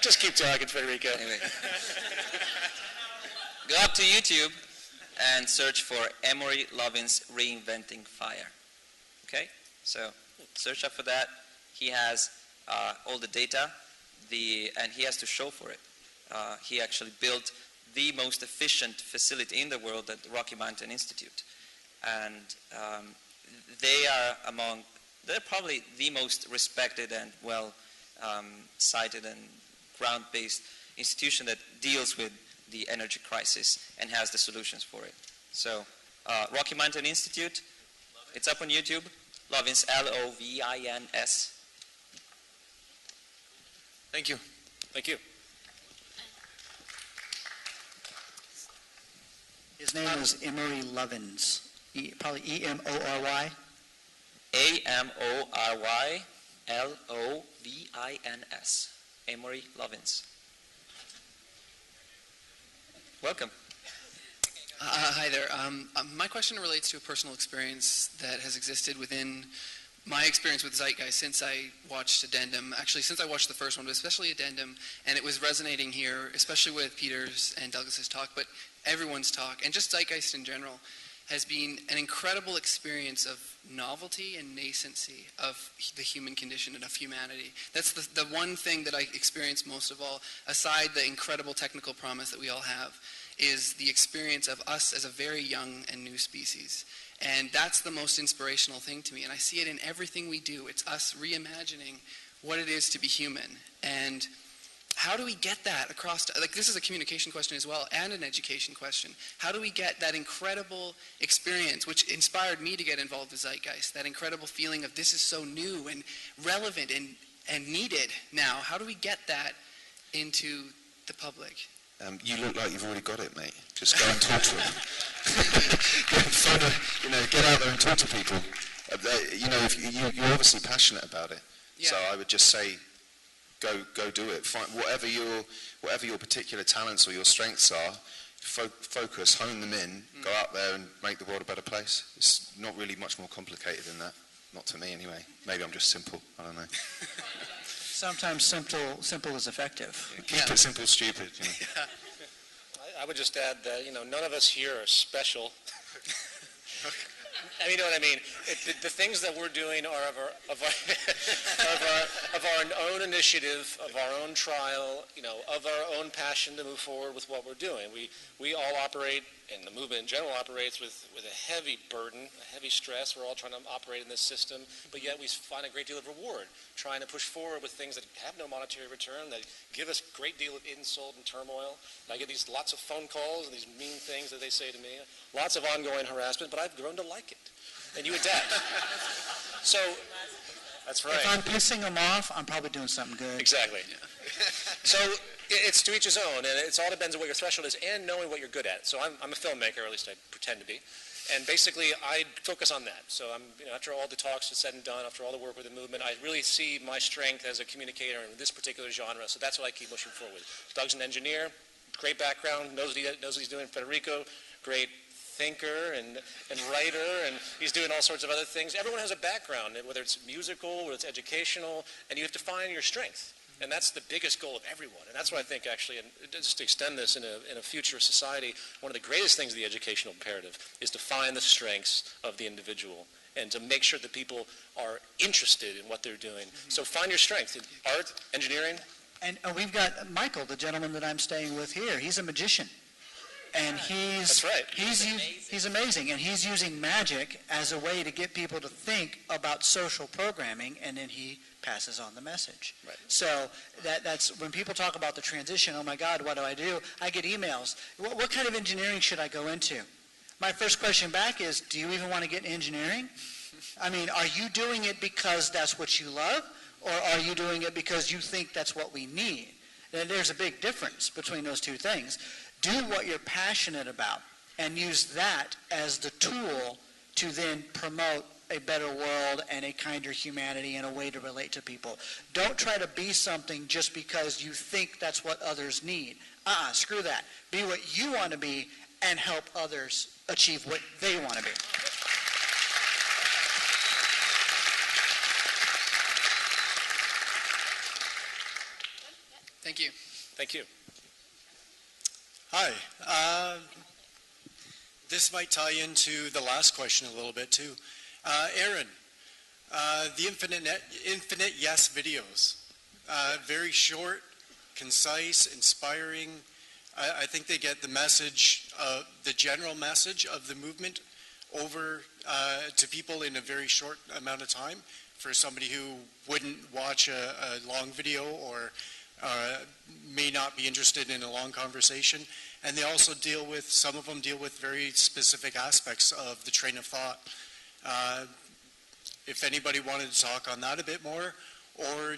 Just keep talking, Federico. Anyway. Go up to YouTube and search for Emory Lovin's Reinventing Fire. Okay? So search up for that. He has all the data, and he has to show for it. He actually built the most efficient facility in the world at the Rocky Mountain Institute. And they're probably the most respected and well cited and ground-based institution that deals with the energy crisis and has the solutions for it. So, Rocky Mountain Institute, it's up on YouTube. Lovins, L-O-V-I-N-S. Thank you. Thank you. His name is Emory Lovins. Probably E-M-O-R-Y. A-M-O-R-Y L-O-V-I-N-S. Emory Lovins. Welcome. Hi there. My question relates to a personal experience that has existed within my experience with Zeitgeist since I watched Addendum. Actually, since I watched the first one, but especially Addendum, and it was resonating here, especially with Peter's and Douglas's talk, but everyone's talk, and just Zeitgeist in general, has been an incredible experience of novelty and nascency of the human condition and of humanity. That's the one thing that I experience most of all, aside the incredible technical promise that we all have, is the experience of us as a very young and new species. And that's the most inspirational thing to me. And I see it in everything we do. It's us reimagining what it is to be human. And how do we get that across? This is a communication question as well, and an education question. How do we get that incredible experience, which inspired me to get involved with Zeitgeist, that incredible feeling of this is so new and relevant and needed now? How do we get that into the public? You look like you've already got it, mate. Just go and talk to them. Get out there and talk to people. You're obviously passionate about it. Yeah. So I would just say, go do it. Find whatever your particular talents or your strengths are. Focus, hone them in. Go out there and make the world a better place. It's not really much more complicated than that. Not to me, anyway. Maybe I'm just simple. I don't know. Sometimes simple is effective. Keep it simple, stupid. Yeah. I would just add that none of us here are special. You know what I mean? The things that we're doing are of our own initiative, of our own trial, of our own passion to move forward with what we're doing. We all operate, and the movement in general operates with a heavy burden, a heavy stress. We're all trying to operate in this system, but yet we find a great deal of reward trying to push forward with things that have no monetary return, that give us a great deal of insult and turmoil. And I get these lots of phone calls and these mean things that they say to me, lots of ongoing harassment, but I've grown to like it. And you adapt. So, that's right. If I'm pissing them off, I'm probably doing something good. Exactly. Yeah. So, it's to each his own, and it all depends on what your threshold is and knowing what you're good at. So I'm a filmmaker, or at least I pretend to be. And basically, I focus on that. So after all the talks are said and done, after all the work with the movement, I really see my strength as a communicator in this particular genre. So that's what I keep pushing forward. Doug's an engineer, great background, knows what he's doing. Federico, great thinker and writer, and he's doing all sorts of other things. Everyone has a background, whether it's musical, whether it's educational, and you have to find your strength. And that's the biggest goal of everyone. And that's what I think actually, and just to extend this in a future society, one of the greatest things of the educational imperative is to find the strengths of the individual and to make sure that people are interested in what they're doing. So find your strength in art, engineering. And we've got Michael, the gentleman that I'm staying with here. He's a magician. And he's amazing, and he's using magic as a way to get people to think about social programming, and then he passes on the message. Right. So that's when people talk about the transition. Oh my God, what do? I get emails. What kind of engineering should I go into? My first question back is, do you even want to get in engineering? I mean, are you doing it because that's what you love, or are you doing it because you think that's what we need? And there's a big difference between those two things. Do what you're passionate about and use that as the tool to then promote a better world and a kinder humanity and a way to relate to people. Don't try to be something just because you think that's what others need. Screw that. Be what you want to be and help others achieve what they want to be. Thank you. Thank you. Hi. This might tie into the last question a little bit too. Aaron, the Infinite Yes videos. Very short, concise, inspiring. I think they get the message, the general message of the movement over to people in a very short amount of time for somebody who wouldn't watch a long video or may not be interested in a long conversation. And they also some of them deal with very specific aspects of the train of thought. If anybody wanted to talk on that a bit more, or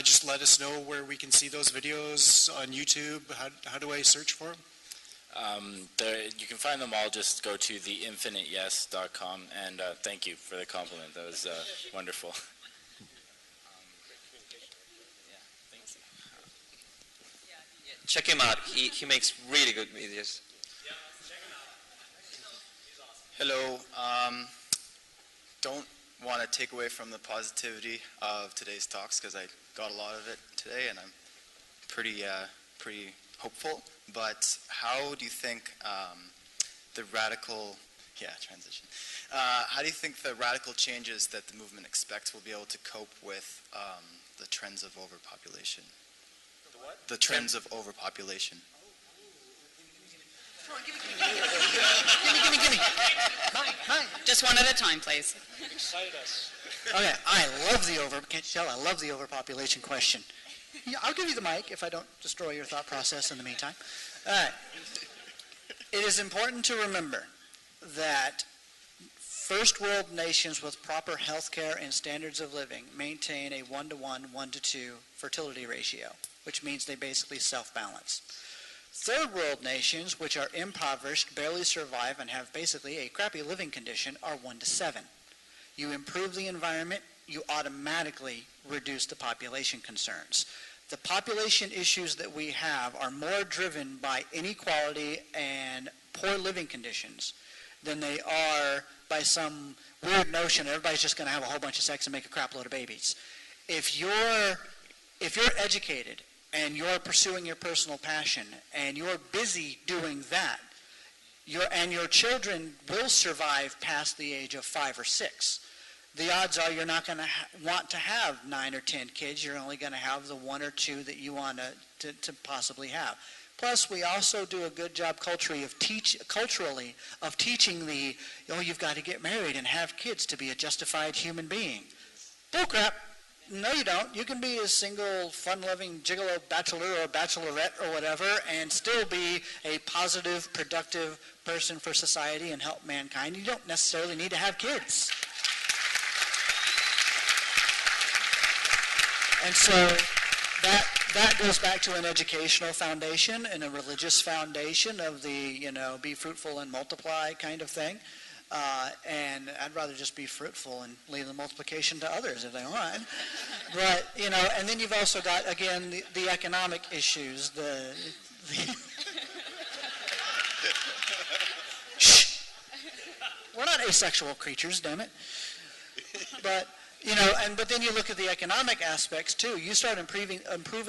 just let us know where we can see those videos on YouTube. How do I search for them? You can find them all. Just go to theinfiniteyes.com, and thank you for the compliment. That was wonderful. Check him out. He makes really good videos. Hello. Don't want to take away from the positivity of today's talks because I got a lot of it today, and I'm pretty hopeful. But how do you think the radical transition? How do you think the radical changes that the movement expects will be able to cope with the trends of overpopulation? The trends of overpopulation. Give me. Mike. Just one at a time, please. Excite us. Okay, can't you tell? I love the overpopulation question. Yeah, I'll give you the mic if I don't destroy your thought process in the meantime. All right. It is important to remember that first world nations with proper health care and standards of living maintain a 1-to-1, 1-to-2 fertility ratio, which means they basically self-balance. Third world nations, which are impoverished, barely survive, and have basically a crappy living condition, are 1-to-7. You improve the environment, you automatically reduce the population concerns. The population issues that we have are more driven by inequality and poor living conditions than they are by some weird notion that everybody's just going to have a whole bunch of sex and make a crap load of babies. If you're educated and you're pursuing your personal passion and you're busy doing that, your children will survive past the age of 5 or 6. The odds are you're not going to want to have 9 or 10 kids. You're only going to have the 1 or 2 that you want to possibly have. Plus, we also do a good job culturally of teaching you've got to get married and have kids to be a justified human being. Bullcrap. No, you don't. You can be a single, fun-loving gigolo bachelor or bachelorette or whatever and still be a positive, productive person for society and help mankind. You don't necessarily need to have kids. And so that goes back to an educational foundation and a religious foundation of the, be fruitful and multiply kind of thing. And I'd rather just be fruitful and leave the multiplication to others if they want. But, and then you've also got, again, the economic issues, Shh. We're not asexual creatures, damn it. But But then you look at the economic aspects too. You start improving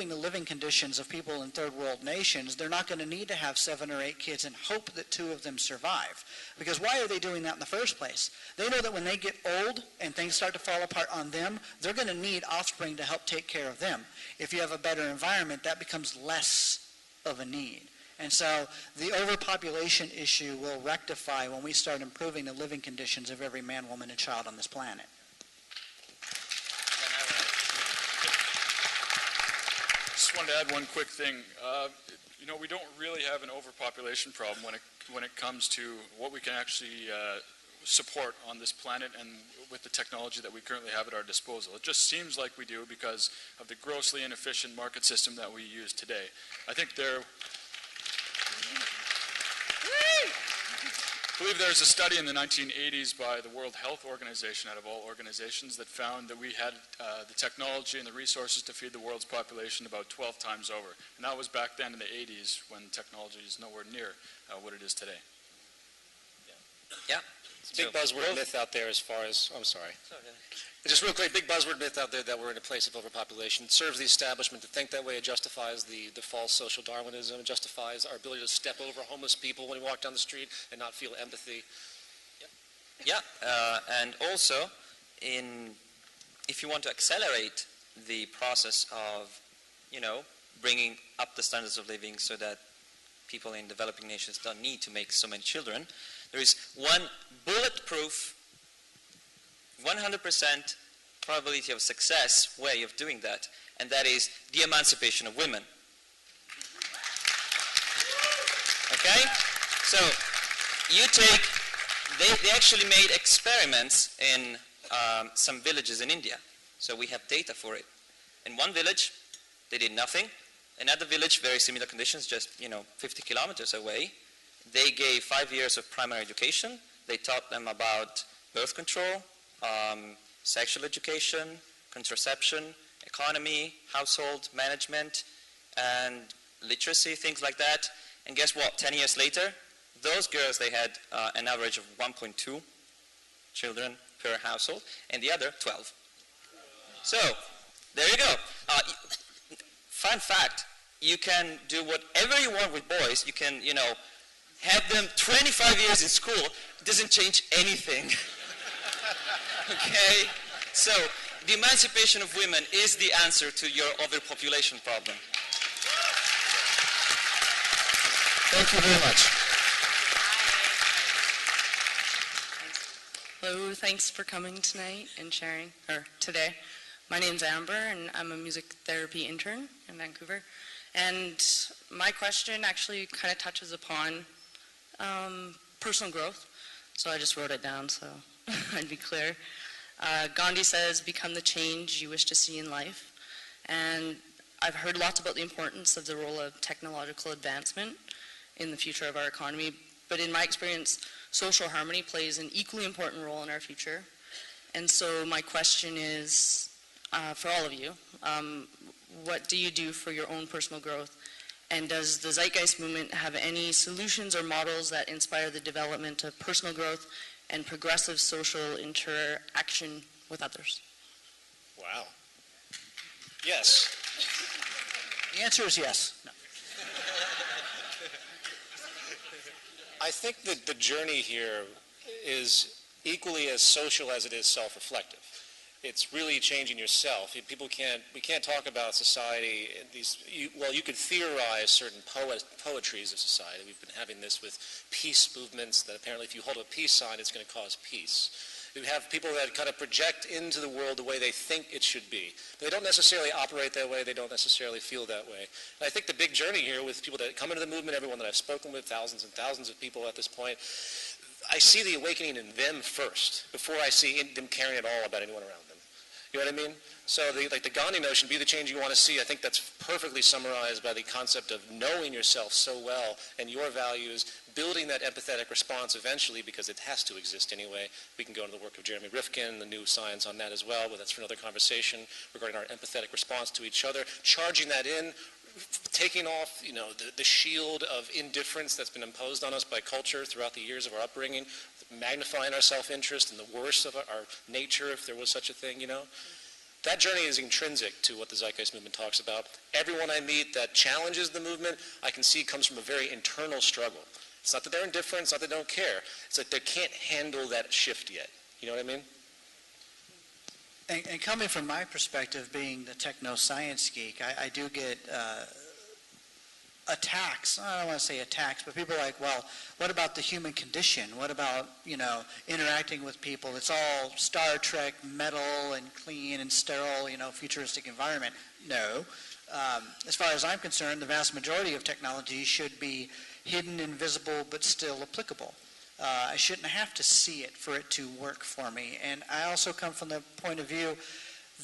the living conditions of people in third world nations, they're not going to need to have 7 or 8 kids and hope that 2 of them survive. Because why are they doing that in the first place? They know that when they get old and things start to fall apart on them, they're going to need offspring to help take care of them. If you have a better environment, that becomes less of a need. And so the overpopulation issue will rectify when we start improving the living conditions of every man, woman, and child on this planet. Just wanted to add one quick thing. We don't really have an overpopulation problem when it comes to what we can actually support on this planet and with the technology that we currently have at our disposal. It just seems like we do because of the grossly inefficient market system that we use today. I believe there's a study in the 1980s by the World Health Organization, out of all organizations, that found that we had the technology and the resources to feed the world's population about 12 times over. And that was back then in the 80s when technology is nowhere near what it is today. Yeah. It's a big buzzword myth out there as far as, I'm sorry. Just real quick, big buzzword myth out there that we're in a place of overpopulation. It serves the establishment to think that way. It justifies the false social Darwinism. It justifies our ability to step over homeless people when we walk down the street and not feel empathy. Yeah, and also, if you want to accelerate the process of, bringing up the standards of living so that people in developing nations don't need to make so many children, there is one bulletproof, 100% probability of success way of doing that, and that is the emancipation of women. Okay? So, they actually made experiments in some villages in India. So we have data for it. In one village, they did nothing. Another village, very similar conditions, just 50 kilometers away. They gave 5 years of primary education. They taught them about birth control, sexual education, contraception, economy, household management, and literacy, things like that. And guess what? 10 years later, those girls, they had an average of 1.2 children per household, and the other 12. So, there you go. Fun fact, you can do whatever you want with boys. You can, have them 25 years in school. It doesn't change anything. Okay? So, the emancipation of women is the answer to your overpopulation problem. Thank you very much. Hello, thanks for coming tonight and sharing, or today. My name's Amber, and I'm a music therapy intern in Vancouver. And my question actually kind of touches upon personal growth. So I just wrote it down so I'd be clear. Gandhi says, become the change you wish to see in life. And I've heard lots about the importance of the role of technological advancement in the future of our economy. But in my experience, social harmony plays an equally important role in our future. And so my question is, for all of you, what do you do for your own personal growth? And does the Zeitgeist movement have any solutions or models that inspire the development of personal growth and progressive social interaction with others? Wow. Yes. The answer is yes. No. I think that the journey here is equally as social as it is self-reflective. It's really changing yourself. We can't talk about society, you could theorize certain poetries of society. We've been having this with peace movements, that apparently if you hold a peace sign, it's going to cause peace. We have people that kind of project into the world the way they think it should be. But they don't necessarily operate that way. They don't necessarily feel that way. And I think the big journey here with people that come into the movement, everyone that I've spoken with, thousands and thousands of people at this point, I see the awakening in them first, before I see them caring at all about anyone around them. You know what I mean? So the Gandhi notion, be the change you want to see, I think that's perfectly summarized by the concept of knowing yourself so well and your values, building that empathetic response eventually, because it has to exist anyway. We can go into the work of Jeremy Rifkin, the new science on that as well, but that's for another conversation regarding our empathetic response to each other, charging that in, taking off, the shield of indifference that's been imposed on us by culture throughout the years of our upbringing, magnifying our self-interest and the worst of our nature, if there was such a thing, That journey is intrinsic to what the Zeitgeist movement talks about. Everyone I meet that challenges the movement, I can see comes from a very internal struggle. It's not that they're indifferent, it's not that they don't care. It's that they can't handle that shift yet. You know what I mean? And coming from my perspective, being the techno-science geek, I do get attacks. I don't want to say attacks, but people are like, well, what about the human condition? What about, interacting with people? It's all Star Trek, metal, and clean and sterile, futuristic environment. No. As far as I'm concerned, the vast majority of technology should be hidden, invisible, but still applicable. I shouldn't have to see it for it to work for me. And I also come from the point of view,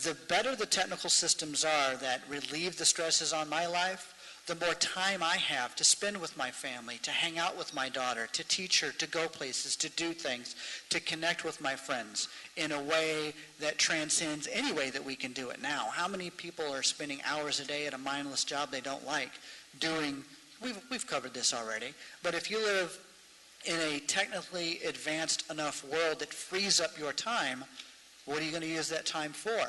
the better the technical systems are that relieve the stresses on my life, the more time I have to spend with my family, to hang out with my daughter, to teach her, to go places, to do things, to connect with my friends in a way that transcends any way that we can do it now. How many people are spending hours a day at a mindless job they don't like doing, we've covered this already, but if you live in a technically advanced enough world that frees up your time, what are you going to use that time for?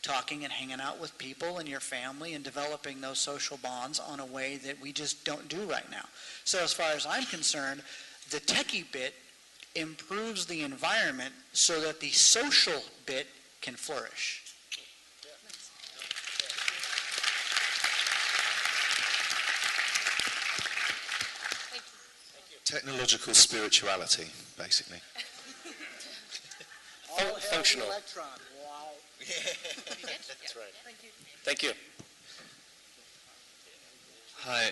Talking and hanging out with people and your family and developing those social bonds on a way that we just don't do right now. So as far as I'm concerned, the techie bit improves the environment so that the social bit can flourish. Technological spirituality, basically. Functional. Electron. Wow. That's right. Thank you. Hi,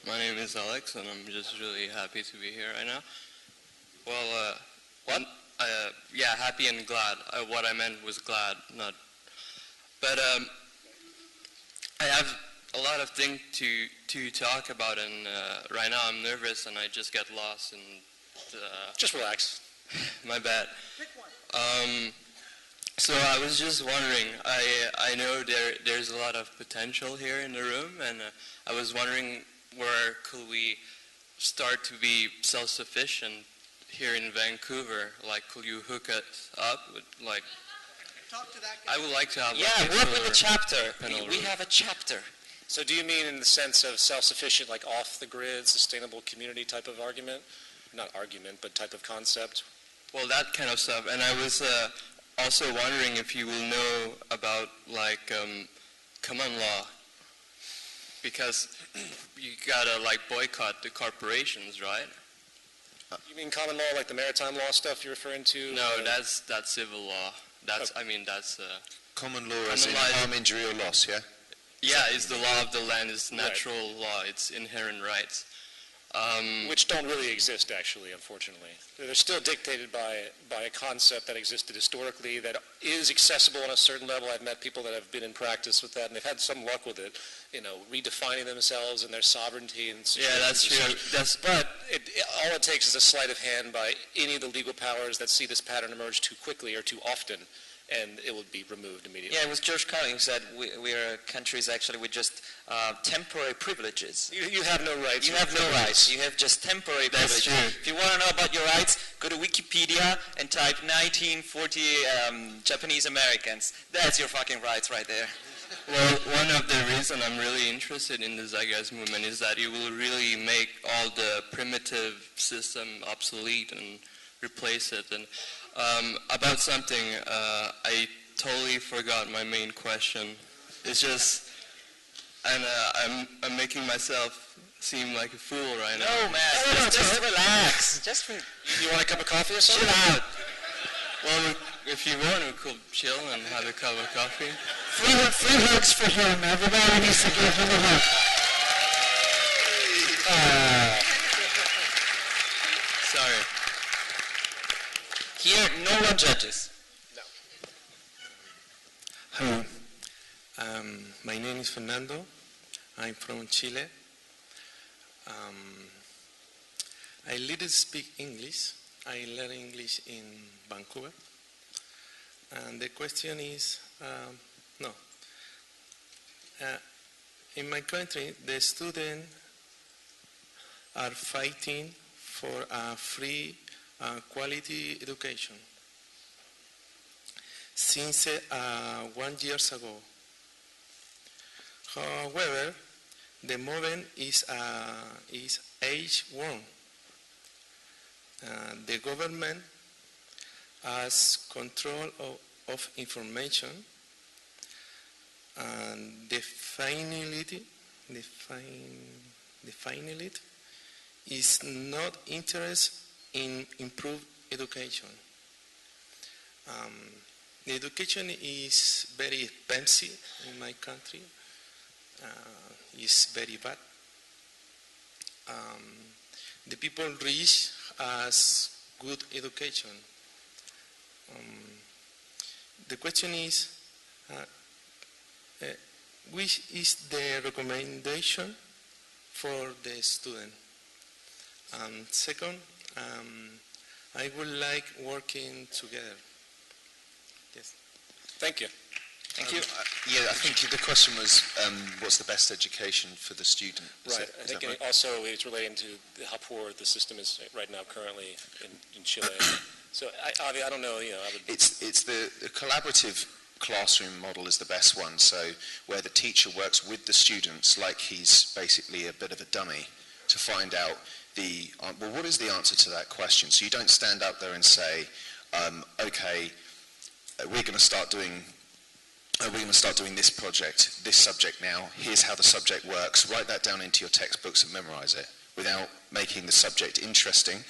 my name is Alex, and I'm just really happy to be here right now. Well, what? Yeah, happy and glad. What I meant was glad, not. But I have a lot of things to talk about, and right now I'm nervous, and I just get lost. And just relax. My bad. So I was just wondering, I know there's a lot of potential here in the room, and I was wondering where could we start to be self-sufficient here in Vancouver? Like, could you hook us up with, like, talk to that guy. I would like to have work with the chapter. We have a chapter. So do you mean in the sense of self-sufficient, like off-the-grid, sustainable community type of argument? Not argument, but type of concept? Well, that kind of stuff. And I was also wondering if you will know about, like, common law. Because you gotta, like, boycott the corporations, right? You mean common law, like the maritime law stuff you're referring to? No, that's civil law. That's, I mean, that's... common law is in harm, injury, or loss, yeah? Yeah, it's the law of the land, it's natural law, it's inherent rights. Which don't really exist, actually, unfortunately. They're still dictated by a concept that existed historically that is accessible on a certain level. I've met people that have been in practice with that, and they've had some luck with it, redefining themselves and their sovereignty. And yeah, that's true. But all it takes is a sleight of hand by any of the legal powers that see this pattern emerge too quickly or too often, and it will be removed immediately. Yeah, it was George Carlin who said we are countries actually with just temporary privileges. You have no rights. You have no rights. You have just temporary privileges. True. If you want to know about your rights, go to Wikipedia and type 1940 Japanese Americans. That's your fucking rights right there. Well, one of the reasons I'm really interested in the Zeitgeist movement is that it will really make all the primitive system obsolete and replace it. And about something, I totally forgot my main question. It's just, and I'm making myself seem like a fool right now. No, man, just relax. You want a cup of coffee or something? Chill out. Well, if you want, we could chill and have a cup of coffee. Free hugs for him. Everybody needs to give him a hug. Sorry. Here, no one judges. Hello. My name is Fernando. I'm from Chile. I little speak English. I learn English in Vancouver. And the question is, In my country, the students are fighting for a free quality education. Since 1 year ago. However, the movement is age-worn. The government has control of information, and the finality is not interested in improved education. The education is very expensive in my country. It's very bad. The people rich has good education. The question is, which is the recommendation for the student? Second, I would like working together. Yes. Thank you. Thank you. Yeah, I think the question was, what's the best education for the student? Right. I think also it's relating to how poor the system is right now currently in Chile. So I don't know. I would. It's the collaborative classroom model is the best one. So where the teacher works with the students like he's basically a bit of a dummy to find out well, what is the answer to that question? So you don't stand up there and say, okay, we're going to start doing this project, this subject now, here's how the subject works, write that down into your textbooks and memorize it, without making the subject interesting,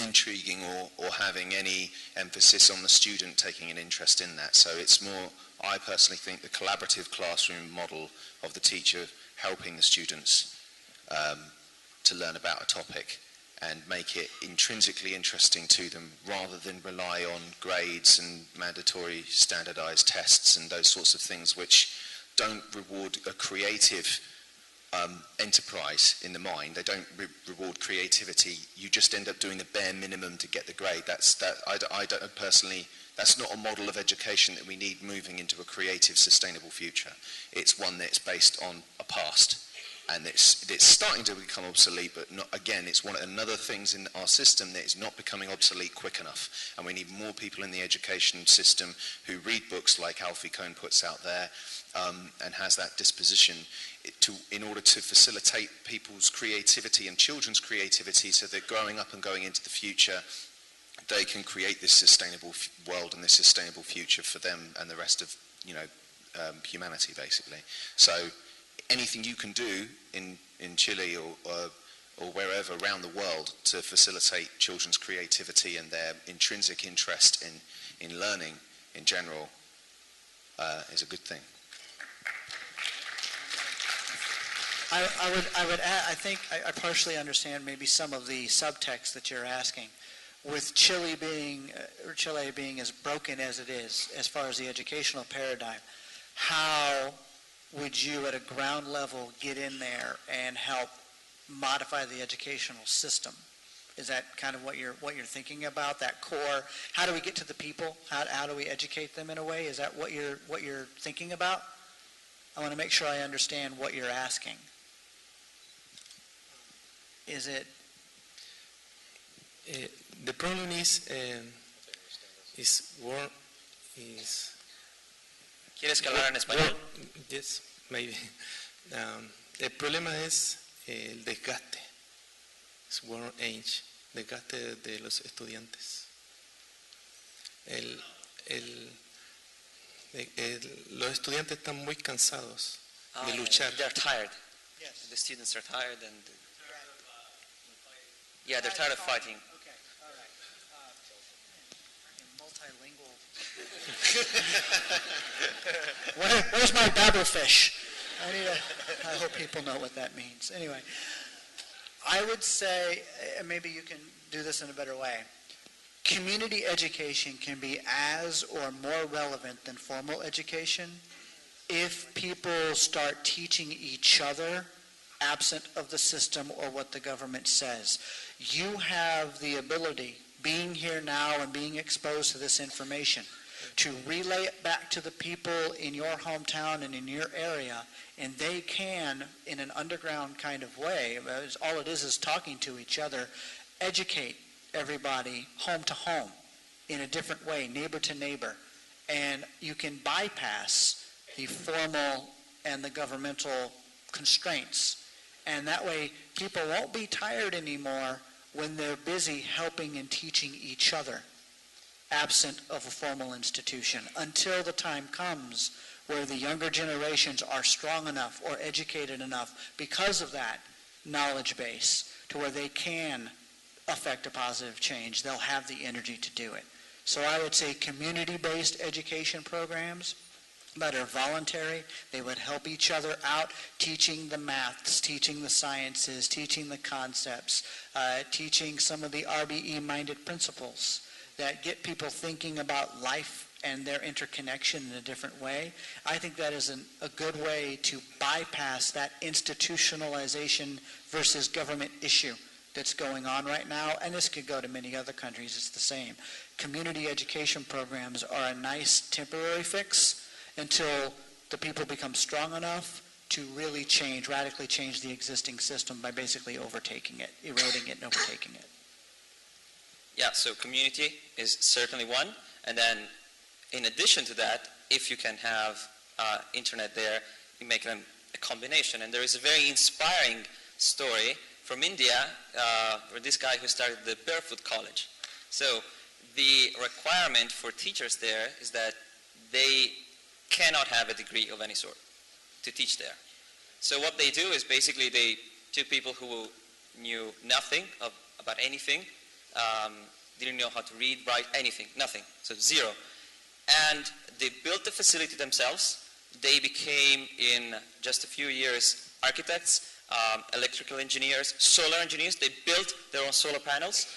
intriguing, or having any emphasis on the student taking an interest in that. So it's more, I personally think, the collaborative classroom model of the teacher helping the students to learn about a topic and make it intrinsically interesting to them, rather than rely on grades and mandatory standardized tests and those sorts of things which don't reward a creative enterprise in the mind. They don't reward creativity. You just end up doing the bare minimum to get the grade. I don't personally, that's not a model of education that we need moving into a creative, sustainable future. It's one that's based on a past. And it's starting to become obsolete, but not, again, it's another things in our system that is not becoming obsolete quick enough. And we need more people in the education system who read books like Alfie Kohn puts out there, and has that disposition in order to facilitate people's creativity and children's creativity, so that growing up and going into the future, they can create this sustainable world and this sustainable future for them and the rest of humanity, basically. So anything you can do in Chile or wherever around the world to facilitate children's creativity and their intrinsic interest in learning in general is a good thing. I would add, I think I partially understand maybe some of the subtext that you're asking. With Chile being as broken as it is, as far as the educational paradigm, how would you at a ground level get in there and help modify the educational system? Is that kind of what you're thinking about, that core? How do we get to the people? How do we educate them in a way? Is that what you're thinking about? I want to make sure I understand what you're asking. Is it? The problem is war is. ¿Quieres que hablara en español? Yes, maybe. El problema es el desgaste. Es war age, desgaste de los estudiantes. Los estudiantes están muy cansados de luchar. They're tired. Yes. The students are tired and they're tired of fighting. Okay, all right. Multilingual. Where's my babblefish? I hope people know what that means. Anyway, I would say, maybe you can do this in a better way. Community education can be as or more relevant than formal education if people start teaching each other absent of the system or what the government says. You have the ability, being here now and being exposed to this information, to relay it back to the people in your hometown and in your area, and they can, in an underground kind of way, all it is talking to each other, educate everybody home to home in a different way, neighbor to neighbor. And you can bypass the formal and the governmental constraints. And that way people won't be tired anymore when they're busy helping and teaching each other, absent of a formal institution, until the time comes where the younger generations are strong enough or educated enough because of that knowledge base to where they can affect a positive change. They'll have the energy to do it. So I would say community-based education programs that are voluntary, they would help each other out, teaching the maths, teaching the sciences, teaching the concepts, teaching some of the RBE-minded principles that get people thinking about life and their interconnection in a different way. I think that is a good way to bypass that institutionalization versus government issue that's going on right now, and this could go to many other countries. It's the same. Community education programs are a nice temporary fix until the people become strong enough to really change, radically change the existing system by basically overtaking it, eroding it and overtaking it. Yeah, so community is certainly one, and then in addition to that, if you can have internet there, you make them a combination. And there is a very inspiring story from India, where this guy who started the Barefoot College. So the requirement for teachers there is that they cannot have a degree of any sort to teach there. So what they do is basically they took people who knew nothing about anything, didn't know how to read, write, anything, nothing, so zero. And they built the facility themselves. They became, in just a few years, architects, electrical engineers, solar engineers. They built their own solar panels,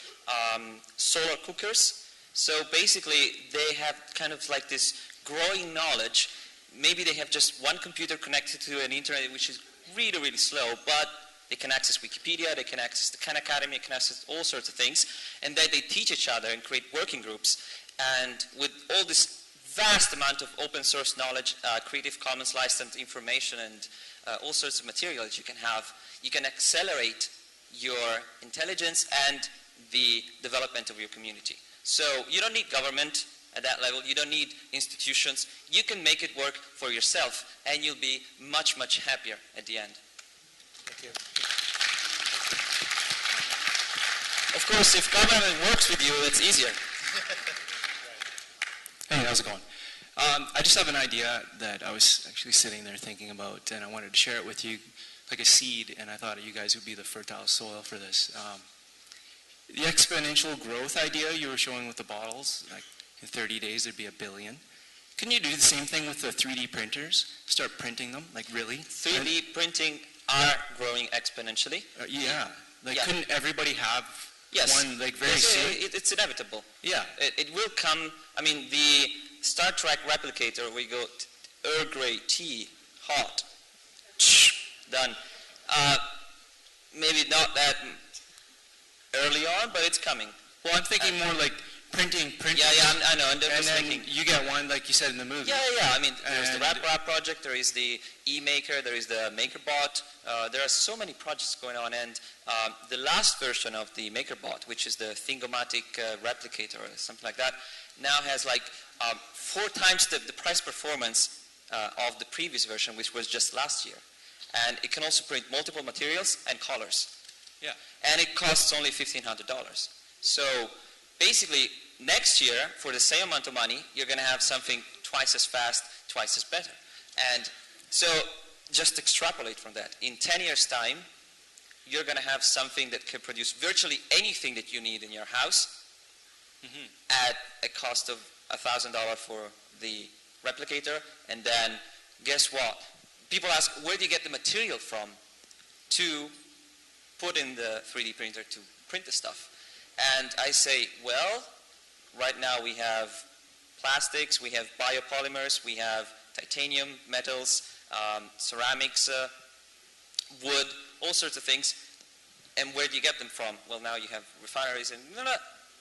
solar cookers. So basically, they have kind of like this growing knowledge. Maybe they have just one computer connected to an internet, which is really, really slow, but they can access Wikipedia, they can access the Khan Academy, they can access all sorts of things, and then they teach each other and create working groups. And with all this vast amount of open source knowledge, Creative Commons licensed information, and all sorts of materials you can have, you can accelerate your intelligence and the development of your community. So you don't need government at that level, you don't need institutions, you can make it work for yourself, and you'll be much, much happier at the end. Thank you. Of course, if government works with you, it's easier. Hey, how's it going? I just have an idea that I was actually sitting there thinking about, and I wanted to share it with you, like a seed, and I thought you guys would be the fertile soil for this. The exponential growth idea you were showing with the bottles, like in 30 days there'd be 1 billion. Couldn't you do the same thing with the 3D printers? Start printing them, like really? 3D printing are growing exponentially. Yeah. Like, couldn't everybody have one, like, very soon? It's inevitable. Yeah. It will come. I mean, the Star Trek replicator, we go Earl Grey tea, hot, done. Maybe not that early on, but it's coming. Well, I'm thinking more like printing. Yeah, I know. And then you get one, like you said in the movie. Yeah. I mean, there's the RapRap project, there is the eMaker, there is the MakerBot. There are so many projects going on, and the last version of the MakerBot, which is the Thingomatic replicator or something like that, now has like 4 times the price performance of the previous version, which was just last year. And it can also print multiple materials and colors. Yeah. And it costs only $1,500. So basically, next year, for the same amount of money, you're going to have something twice as fast, twice as better. And so just extrapolate from that. In 10 years' time, you're going to have something that can produce virtually anything that you need in your house at a cost of $1,000 for the replicator. And then, guess what? People ask, where do you get the material from to put in the 3D printer to print the stuff? And I say, well, right now we have plastics, we have biopolymers, we have titanium, metals, ceramics, wood, all sorts of things. And where do you get them from? Well, now you have refineries and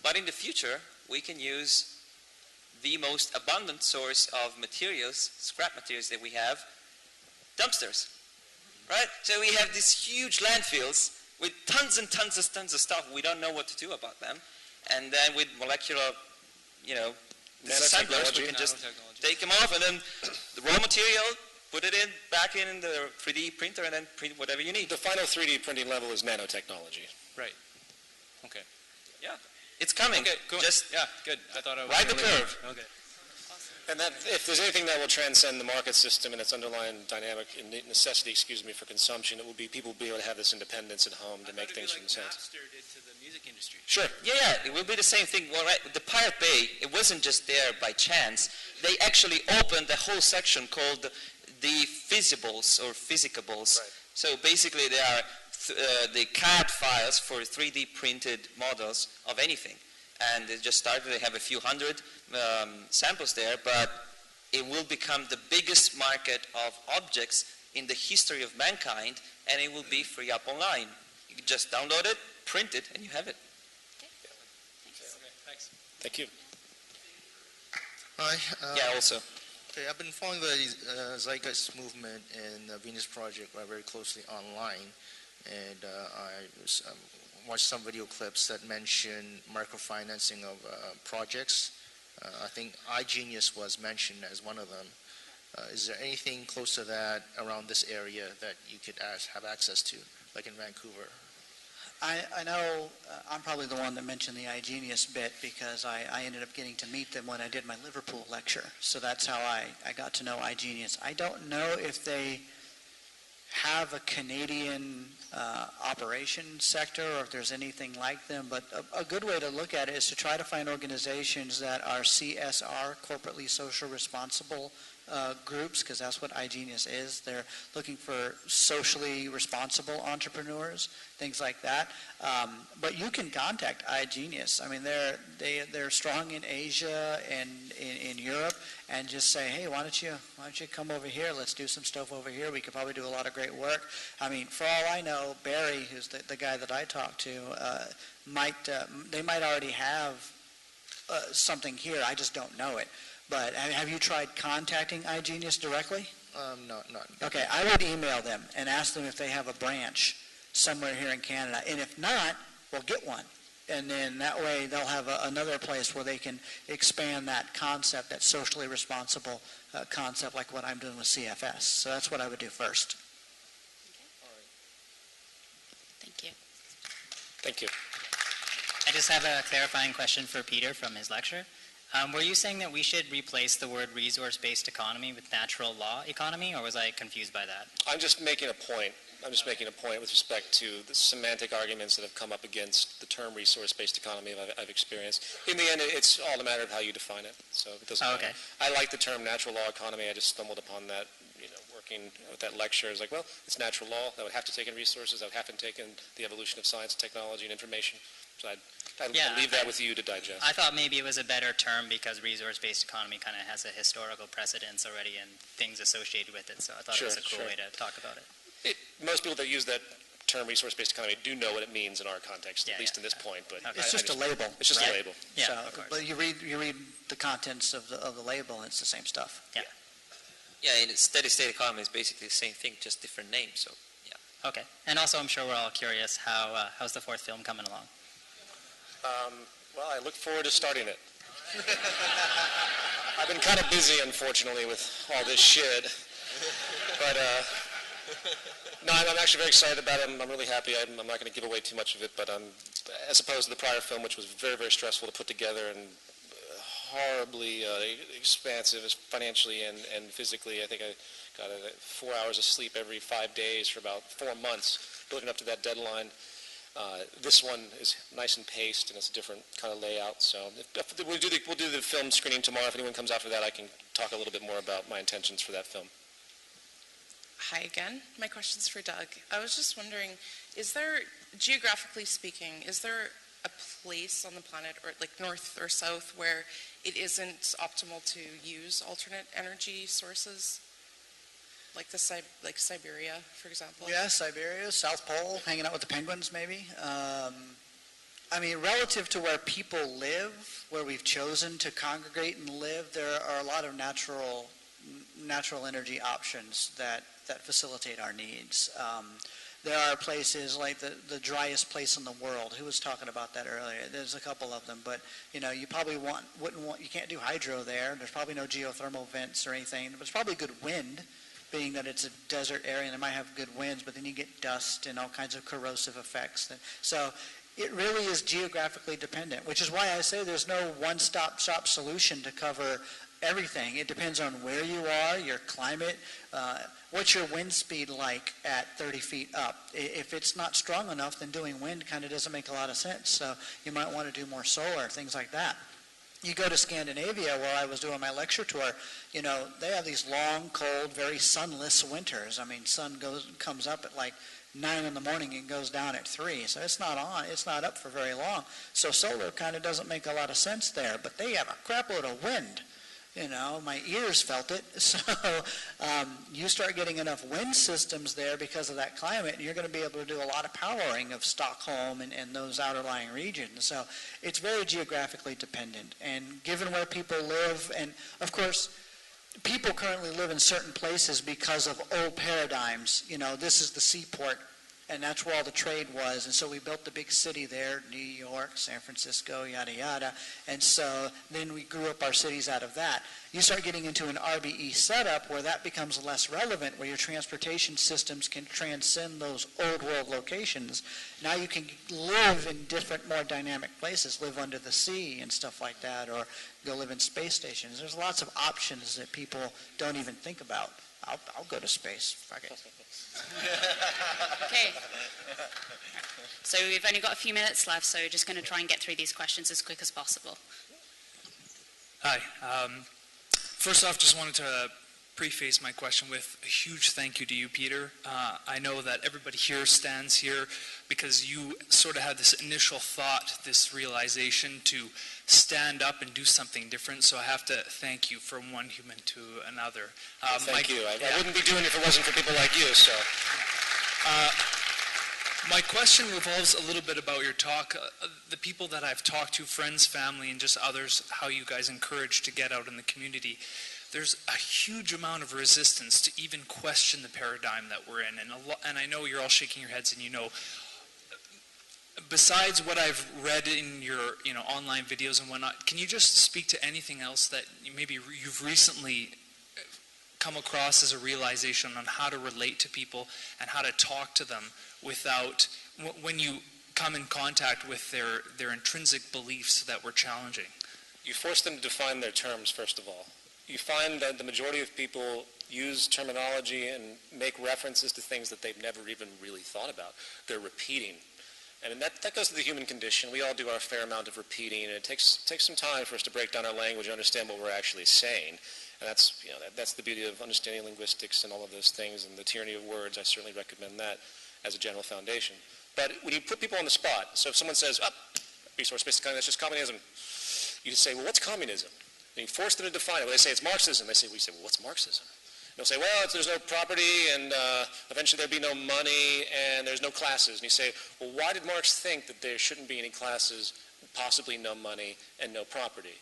but in the future, we can use the most abundant source of materials, scrap materials that we have, dumpsters, right? So we have these huge landfills with tons and tons of stuff. We don't know what to do about them. And then with molecular, assemblers, we can just take them off and then the raw material, put it back in the 3D printer and then print whatever you need. The final 3D printing level is nanotechnology. Right. Okay. Yeah. It's coming. Okay, cool. Just yeah, good. I thought I was ride the curve. Okay. And that, if there's anything that will transcend the market system and its underlying dynamic necessity, for consumption, it will be people will be able to have this independence at home to make things for themselves. To the music industry. Sure. Yeah, it will be the same thing. Well, right, the Pirate Bay, it wasn't just there by chance. They actually opened a whole section called the Physicables or Physicables. Right. So basically they are the CAD files for 3D printed models of anything. And they just started, they have a few hundred samples there, but it will become the biggest market of objects in the history of mankind, and it will be free up online. You can just download it, print it, and you have it. Thanks. Thank you. Hi. Yeah, also. Okay, I've been following the Zeitgeist movement and the Venus Project very closely online, and I watched some video clips that mention microfinancing of projects. I think iGenius was mentioned as one of them. Is there anything close to that around this area that you could have access to, like in Vancouver? I know I'm probably the one that mentioned the iGenius bit because I ended up getting to meet them when I did my Liverpool lecture. So that's how I got to know iGenius. I don't know if they have a Canadian operation sector or if there's anything like them, but a good way to look at it is to try to find organizations that are CSR, corporately social responsible groups, because that's what iGenius is. They're looking for socially responsible entrepreneurs, things like that. But you can contact iGenius. I mean, they're strong in Asia and in Europe, and just say, hey, why don't you come over here? Let's do some stuff over here. We could probably do a lot of great work. I mean, for all I know, Barry, who's the guy that I talked to, they might already have something here. I just don't know it. But have you tried contacting iGenius directly? No. Okay, I would email them and ask them if they have a branch somewhere here in Canada. And if not, well, get one. And then that way they'll have another place where they can expand that concept, that socially responsible concept, like what I'm doing with CFS. So that's what I would do first. Thank you. Thank you. I just have a clarifying question for Peter from his lecture. Were you saying that we should replace the word resource-based economy with natural law economy, or was I confused by that? I'm just making a point. With respect to the semantic arguments that have come up against the term resource-based economy I've experienced. In the end, it's all a matter of how you define it. So it doesn't matter. I like the term natural law economy. I just stumbled upon that, working with that lecture. It's like, well, it's natural law. That would have to take in resources. That would have to take in the evolution of science, technology, and information. So I'd leave that with you to digest. I thought maybe it was a better term because resource-based economy kind of has a historical precedence already and things associated with it. So I thought it was a cool way to talk about it. Most people that use that term resource-based economy do know what it means in our context, at least in this point. But it's just a label. It's just a label. Yeah, so, but you read the contents of the label, and it's the same stuff. Yeah. Yeah, and steady-state economy is basically the same thing, just different names. So yeah. Okay, and also I'm sure we're all curious how's the fourth film coming along? Well, I look forward to starting it. I've been kind of busy, unfortunately, with all this shit. But no, I'm actually very excited about it. I'm really happy. I'm not going to give away too much of it, but as opposed to the prior film, which was very, very stressful to put together and horribly expansive financially and physically. I think I got 4 hours of sleep every 5 days for about 4 months building up to that deadline. This one is nice and paced, and it's a different kind of layout. So we'll do the film screening tomorrow. If anyone comes out for that, I can talk a little bit more about my intentions for that film. Hi again. My question's for Doug. I was just wondering, is there, geographically speaking, is there a place on the planet, or like north or south, where it isn't optimal to use alternate energy sources? Like Siberia, for example? Yeah, Siberia, South Pole, hanging out with the penguins maybe. I mean, relative to where people live, where we've chosen to congregate and live, there are a lot of natural energy options that facilitate our needs. There are places like the driest place in the world. Who was talking about that earlier? There's a couple of them, but you know, you probably you can't do hydro there. There's probably no geothermal vents or anything. There's probably good wind, being that it's a desert area and they might have good winds, but then you get dust and all kinds of corrosive effects. So it really is geographically dependent, which is why I say there's no one-stop shop solution to cover everything. It depends on where you are, your climate, what's your wind speed like at 30 feet up. If it's not strong enough, then doing wind kind of doesn't make a lot of sense. So you might want to do more solar, things like that. You go to Scandinavia, where I was doing my lecture tour, you know, they have these long, cold, very sunless winters. I mean, sun comes up at like 9 in the morning and goes down at 3. So it's not up for very long. So solar kind of doesn't make a lot of sense there, but they have a crap load of wind. You know, my ears felt it. So you start getting enough wind systems there because of that climate, and you're going to be able to do a lot of powering of Stockholm and those outerlying regions. So it's very geographically dependent. And given where people live, and of course, people currently live in certain places because of old paradigms. You know, this is the seaport, and that's where all the trade was. And so we built the big city there, New York, San Francisco, yada, yada. And so then we grew up our cities out of that. You start getting into an RBE setup where that becomes less relevant, where your transportation systems can transcend those old world locations. Now you can live in different, more dynamic places, live under the sea and stuff like that, or go live in space stations. There's lots of options that people don't even think about. I'll go to space. Fuck it. Okay. So we've only got a few minutes left, so we're just going to try and get through these questions as quick as possible. Hi. First off, just wanted to preface my question with a huge thank you to you, Peter. I know that everybody here stands here because you sort of had this initial thought, this realization to stand up and do something different, so I have to thank you from one human to another. Thank you. I wouldn't be doing it if it wasn't for people like you, so. My question revolves a little bit about your talk. The people that I've talked to, friends, family, and just others, how you guys encourage to get out in the community. There's a huge amount of resistance to even question the paradigm that we're in. And I know you're all shaking your heads and you know, besides what I've read in your online videos and whatnot, can you just speak to anything else that maybe you've recently come across as a realization on how to relate to people and how to talk to them without, when you come in contact with their intrinsic beliefs that we're challenging? You force them to define their terms, first of all. You find that the majority of people use terminology and make references to things that they've never even really thought about. They're repeating. And that goes to the human condition. We all do our fair amount of repeating, and it takes some time for us to break down our language and understand what we're actually saying. And that's the beauty of understanding linguistics and all of those things, and the tyranny of words. I certainly recommend that as a general foundation. But when you put people on the spot, so if someone says, resource-based economy, that's just communism, you just say, well, what's communism? And you force them to define it. Well, they say it's Marxism. They say, well, what's Marxism? And they'll say, well, there's no property, and eventually there'll be no money, and there's no classes. And you say, well, why did Marx think that there shouldn't be any classes, possibly no money, and no property?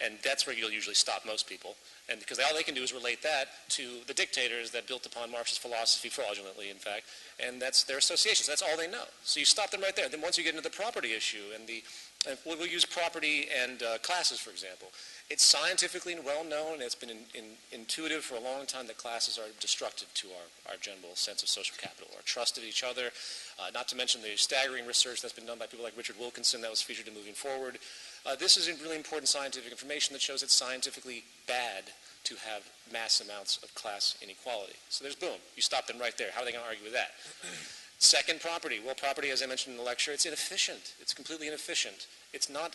And that's where you'll usually stop most people. And because all they can do is relate that to the dictators that built upon Marxist philosophy, fraudulently, in fact, and that's their associations. That's all they know. So you stop them right there. Then once you get into the property issue, and we'll use property and classes, for example. It's scientifically well known, and it's been intuitive for a long time that classes are destructive to our general sense of social capital, our trust of each other, not to mention the staggering research that's been done by people like Richard Wilkinson that was featured in Moving Forward. This is really important scientific information that shows it's scientifically bad to have mass amounts of class inequality. So there's boom. You stop them right there. How are they going to argue with that? Second, property. Well, property, as I mentioned in the lecture, it's inefficient. It's completely inefficient. It's not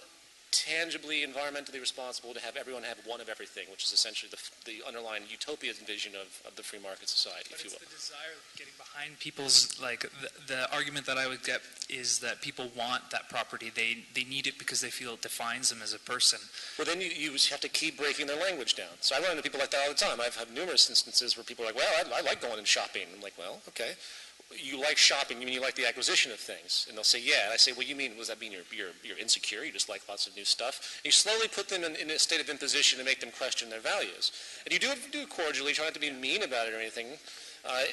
tangibly environmentally responsible to have everyone have one of everything, which is essentially the underlying utopian vision of the free market society, if you will. But it's the desire of getting behind people's, like, the argument that I would get is that people want that property. They need it because they feel it defines them as a person. Well, then you have to keep breaking their language down. So I run into people like that all the time. I've had numerous instances where people are like, well, I like going and shopping. I'm like, well, okay. you like shopping, you mean you like the acquisition of things? And they'll say, yeah. And I say, well, does that mean you're insecure? You just like lots of new stuff? And you slowly put them in a state of imposition to make them question their values. And you do it cordially, try not to be mean about it or anything.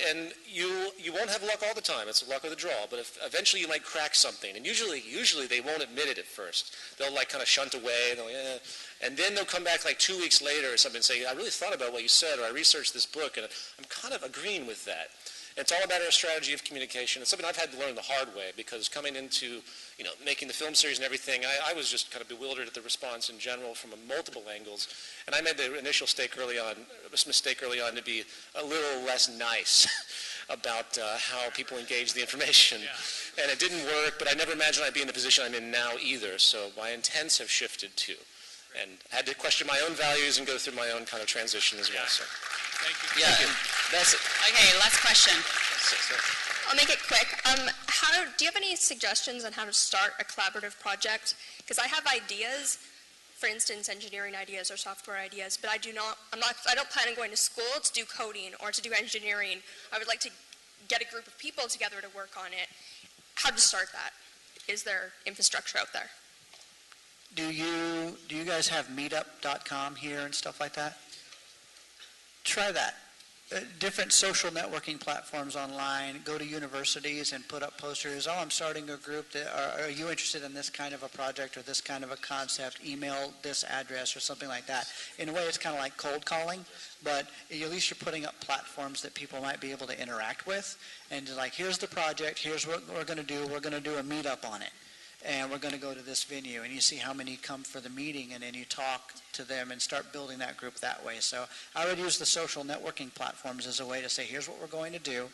And you won't have luck all the time. It's the luck of the draw. But eventually you might crack something. And usually they won't admit it at first. They'll like kind of shunt away. And then they'll come back like 2 weeks later or something and say, I really thought about what you said, or I researched this book, and I'm kind of agreeing with that. And it's all about our strategy of communication. It's something I've had to learn the hard way, because coming into making the film series and everything, I was just kind of bewildered at the response in general from multiple angles. And I made the initial mistake early on to be a little less nice about how people engage the information. Yeah. And it didn't work, but I never imagined I'd be in the position I'm in now either. So my intents have shifted too. And I had to question my own values and go through my own kind of transition as well. So. Thank you. Yeah, Thank you. that's it. Okay, last question. I'll make it quick. Do you have any suggestions on how to start a collaborative project? Because I have ideas, for instance, engineering ideas or software ideas, but I don't plan on going to school to do coding or to do engineering. I would like to get a group of people together to work on it. How to start that? Is there infrastructure out there? Do you guys have meetup.com here and stuff like that? Try that. Different social networking platforms online. Go to universities and put up posters. Oh, I'm starting a group. Are you interested in this kind of a project or this kind of a concept? Email this address or something like that. In a way, it's kind of like cold calling, but at least you're putting up platforms that people might be able to interact with. And like, here's the project. Here's what we're going to do. We're going to do a meetup on it. And we're going to go to this venue, and you see how many come for the meeting, and then you talk to them and start building that group that way. So I would use the social networking platforms as a way to say, here's what we're going to do.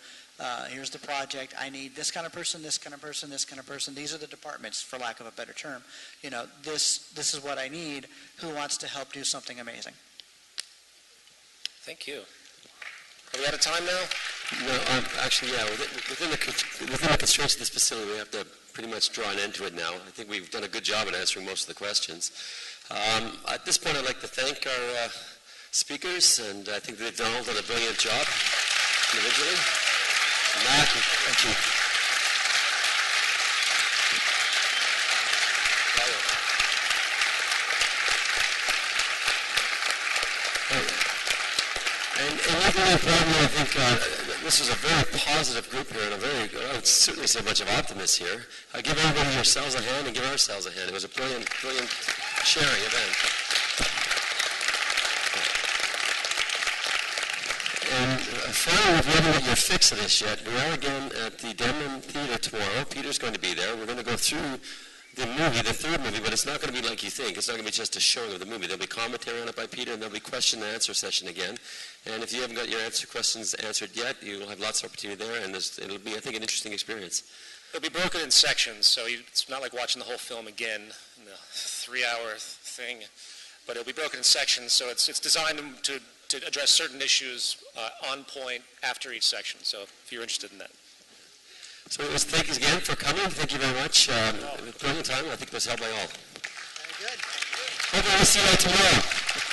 Here's the project. I need this kind of person, this kind of person, this kind of person. These are the departments, for lack of a better term. This is what I need. Who wants to help do something amazing? Thank you. Are we out of time now? No, actually, yeah. Within the constraints of this facility, we have to pretty much draw an end to it now. I think we've done a good job in answering most of the questions. At this point, I'd like to thank our speakers, and I think they've all done a brilliant job individually. Matt, thank you. And equally important, I think this was a very positive group here, and I would certainly say a bunch of optimists here. Give everybody yourselves a hand and give ourselves a hand. It was a brilliant sharing event. And finally, if you haven't got your fix of this yet, we are again at the Denman Theatre tomorrow. Peter's going to be there. We're going to go through the movie, the third movie, but it's not going to be like you think. It's not going to be just a showing of the movie. There'll be commentary on it by Peter, and there'll be question and answer session again. And if you haven't got your questions answered yet, you'll have lots of opportunity there, and it'll be, I think, an interesting experience. It'll be broken in sections, so it's not like watching the whole film again in the 3-hour thing, but it'll be broken in sections, so it's designed to address certain issues on point after each section, so if you're interested in that. So thank you again for coming. Thank you very much. Brilliant time. I think it was held by all. Very good. Hopefully we'll see you all tomorrow.